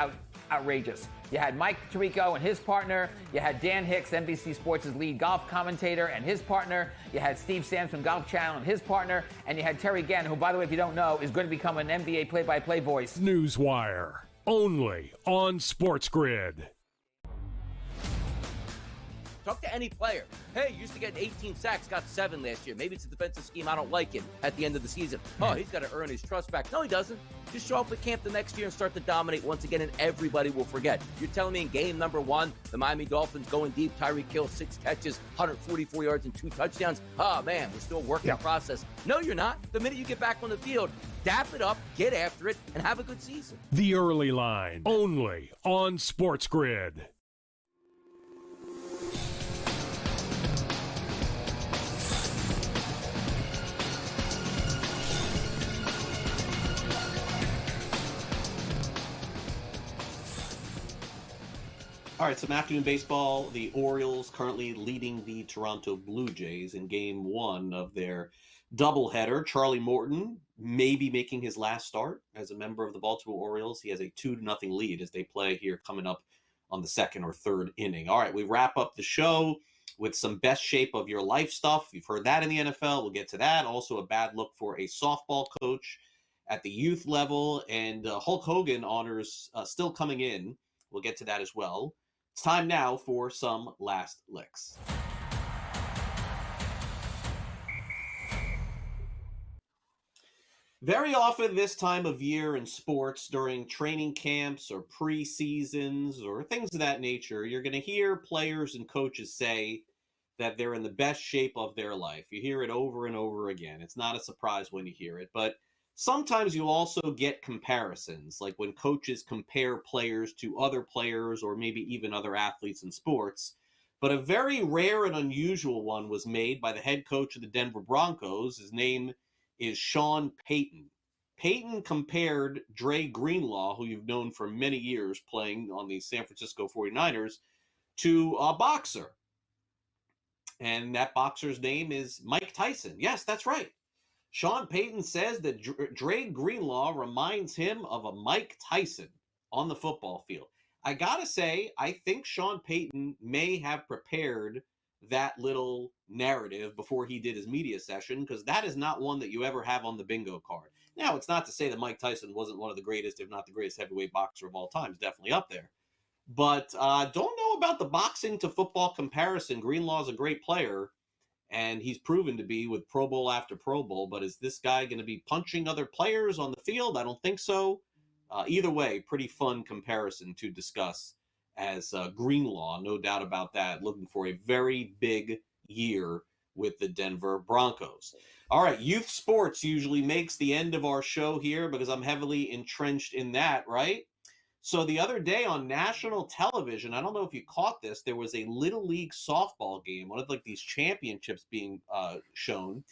outrageous. You had Mike Tirico and his partner. You had Dan Hicks, NBC Sports' lead golf commentator, and his partner. You had Steve Sams from Golf Channel and his partner. And you had Terry Gann, who, by the way, if you don't know, is going to become an NBA play-by-play voice. NewsWire, only on SportsGrid. Talk to any player. Hey, used to get 18 sacks, got 7 last year. Maybe it's a defensive scheme I don't like it at the end of the season. Oh, he's got to earn his trust back. No, he doesn't. Just show up at camp the next year and start to dominate once again, and everybody will forget. You're telling me in game number 1, the Miami Dolphins going deep, Tyreek Hill, 6 catches, 144 yards and 2 touchdowns. Oh, man, we're still working the process. No, you're not. The minute you get back on the field, dap it up, get after it, and have a good season. The Early Line, only on SportsGrid. All right, some afternoon baseball. The Orioles currently leading the Toronto Blue Jays in game 1 of their doubleheader. Charlie Morton may be making his last start as a member of the Baltimore Orioles. He has a 2-0 lead as they play here coming up on the 2nd or 3rd inning. All right, we wrap up the show with some best shape of your life stuff. You've heard that in the NFL. We'll get to that. Also a bad look for a softball coach at the youth level. And Hulk Hogan honors still coming in. We'll get to that as well. It's time now for some last licks. Very often this time of year in sports, during training camps or preseasons or things of that nature, you're going to hear players and coaches say that they're in the best shape of their life. You hear it over and over again. It's not a surprise when you hear it, but sometimes you also get comparisons, like when coaches compare players to other players or maybe even other athletes in sports. But a very rare and unusual one was made by the head coach of the Denver Broncos. His name is Sean Payton. Payton compared Dre Greenlaw, who you've known for many years playing on the San Francisco 49ers, to a boxer. And that boxer's name is Mike Tyson. Yes, that's right. Sean Payton says that Dre Greenlaw reminds him of a Mike Tyson on the football field. I got to say, I think Sean Payton may have prepared that little narrative before he did his media session, because that is not one that you ever have on the bingo card. Now, it's not to say that Mike Tyson wasn't one of the greatest, if not the greatest heavyweight boxer of all time. He's definitely up there. But don't know about the boxing to football comparison. Greenlaw's a great player, and he's proven to be with Pro Bowl after Pro Bowl. But is this guy going to be punching other players on the field? I don't think so. Either way, pretty fun comparison to discuss as Greenlaw, no doubt about that, looking for a very big year with the Denver Broncos. All right, youth sports usually makes the end of our show here because I'm heavily entrenched in that, right? So the other day on national television, I don't know if you caught this, there was a Little League softball game, one of like these championships being shown.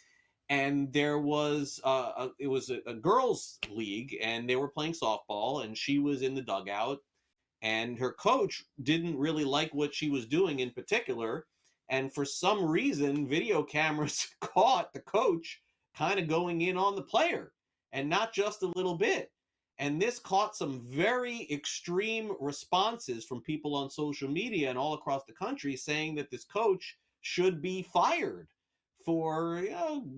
And there was it was a girls' league, and they were playing softball, and she was in the dugout, and her coach didn't really like what she was doing in particular. And for some reason, video cameras caught the coach kind of going in on the player, and not just a little bit. And this caught some very extreme responses from people on social media and all across the country saying that this coach should be fired for,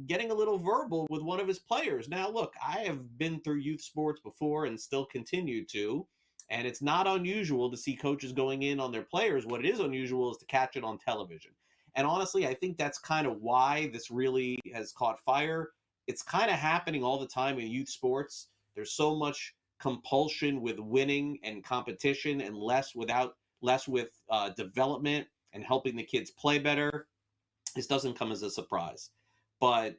getting a little verbal with one of his players. Now, look, I have been through youth sports before and still continue to, and it's not unusual to see coaches going in on their players. What it is unusual is to catch it on television. And honestly, I think that's kind of why this really has caught fire. It's kind of happening all the time in youth sports. There's so much compulsion with winning and competition, and less with development and helping the kids play better. This doesn't come as a surprise. But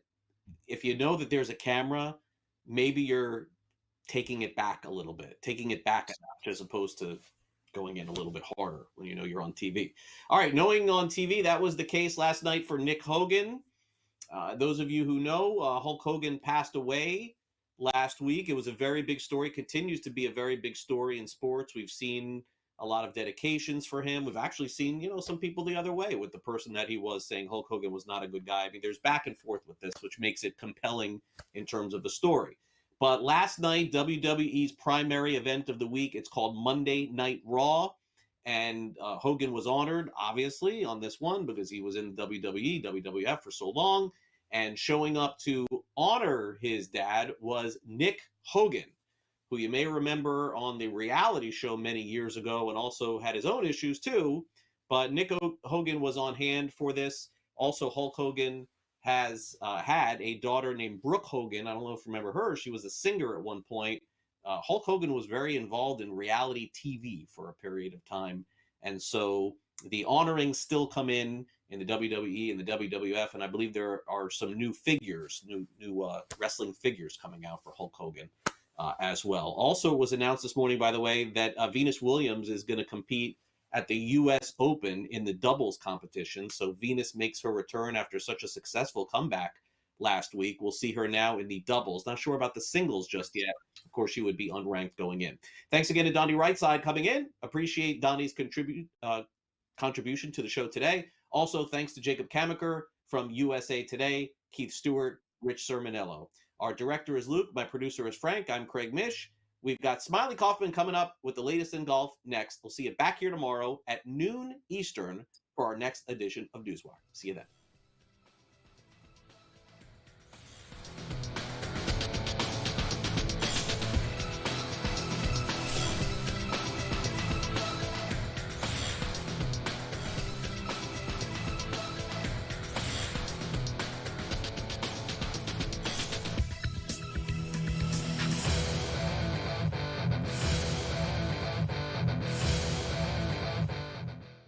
if you know that there's a camera, maybe you're taking it back a little bit, taking it back a notch, as opposed to going in a little bit harder when you know you're on TV. All right, knowing on TV, that was the case last night for Nick Hogan. Those of you who know, Hulk Hogan passed away last week. It was a very big story, continues to be a very big story in sports. We've seen a lot of dedications for him. We've actually seen, some people the other way with the person that he was, saying Hulk Hogan was not a good guy. I mean, there's back and forth with this, which makes it compelling in terms of the story. But last night, WWE's primary event of the week, it's called Monday Night Raw. And Hogan was honored, obviously, on this one because he was in WWE, WWF for so long. And showing up to honor his dad was Nick Hogan, who you may remember on the reality show many years ago and also had his own issues too. But Nick Hogan was on hand for this. Also, Hulk Hogan has had a daughter named Brooke Hogan. I don't know if you remember her. She was a singer at one point. Hulk Hogan was very involved in reality TV for a period of time. And so the honorings still come in the WWE and the WWF, and I believe there are some new figures, new wrestling figures coming out for Hulk Hogan as well. Also, it was announced this morning, by the way, that Venus Williams is going to compete at the U.S. Open in the doubles competition. So Venus makes her return after such a successful comeback last week. We'll see her now in the doubles. Not sure about the singles just yet. Of course, she would be unranked going in. Thanks again to Donnie Rightside coming in. Appreciate Donnie's contribution to the show today. Also, thanks to Jacob Camenker from USA Today, Keith Stewart, Rich Sermonello. Our director is Luke. My producer is Frank. I'm Craig Mish. We've got Smiley Kaufman coming up with the latest in golf next. We'll see you back here tomorrow at noon Eastern for our next edition of NewsWire. See you then.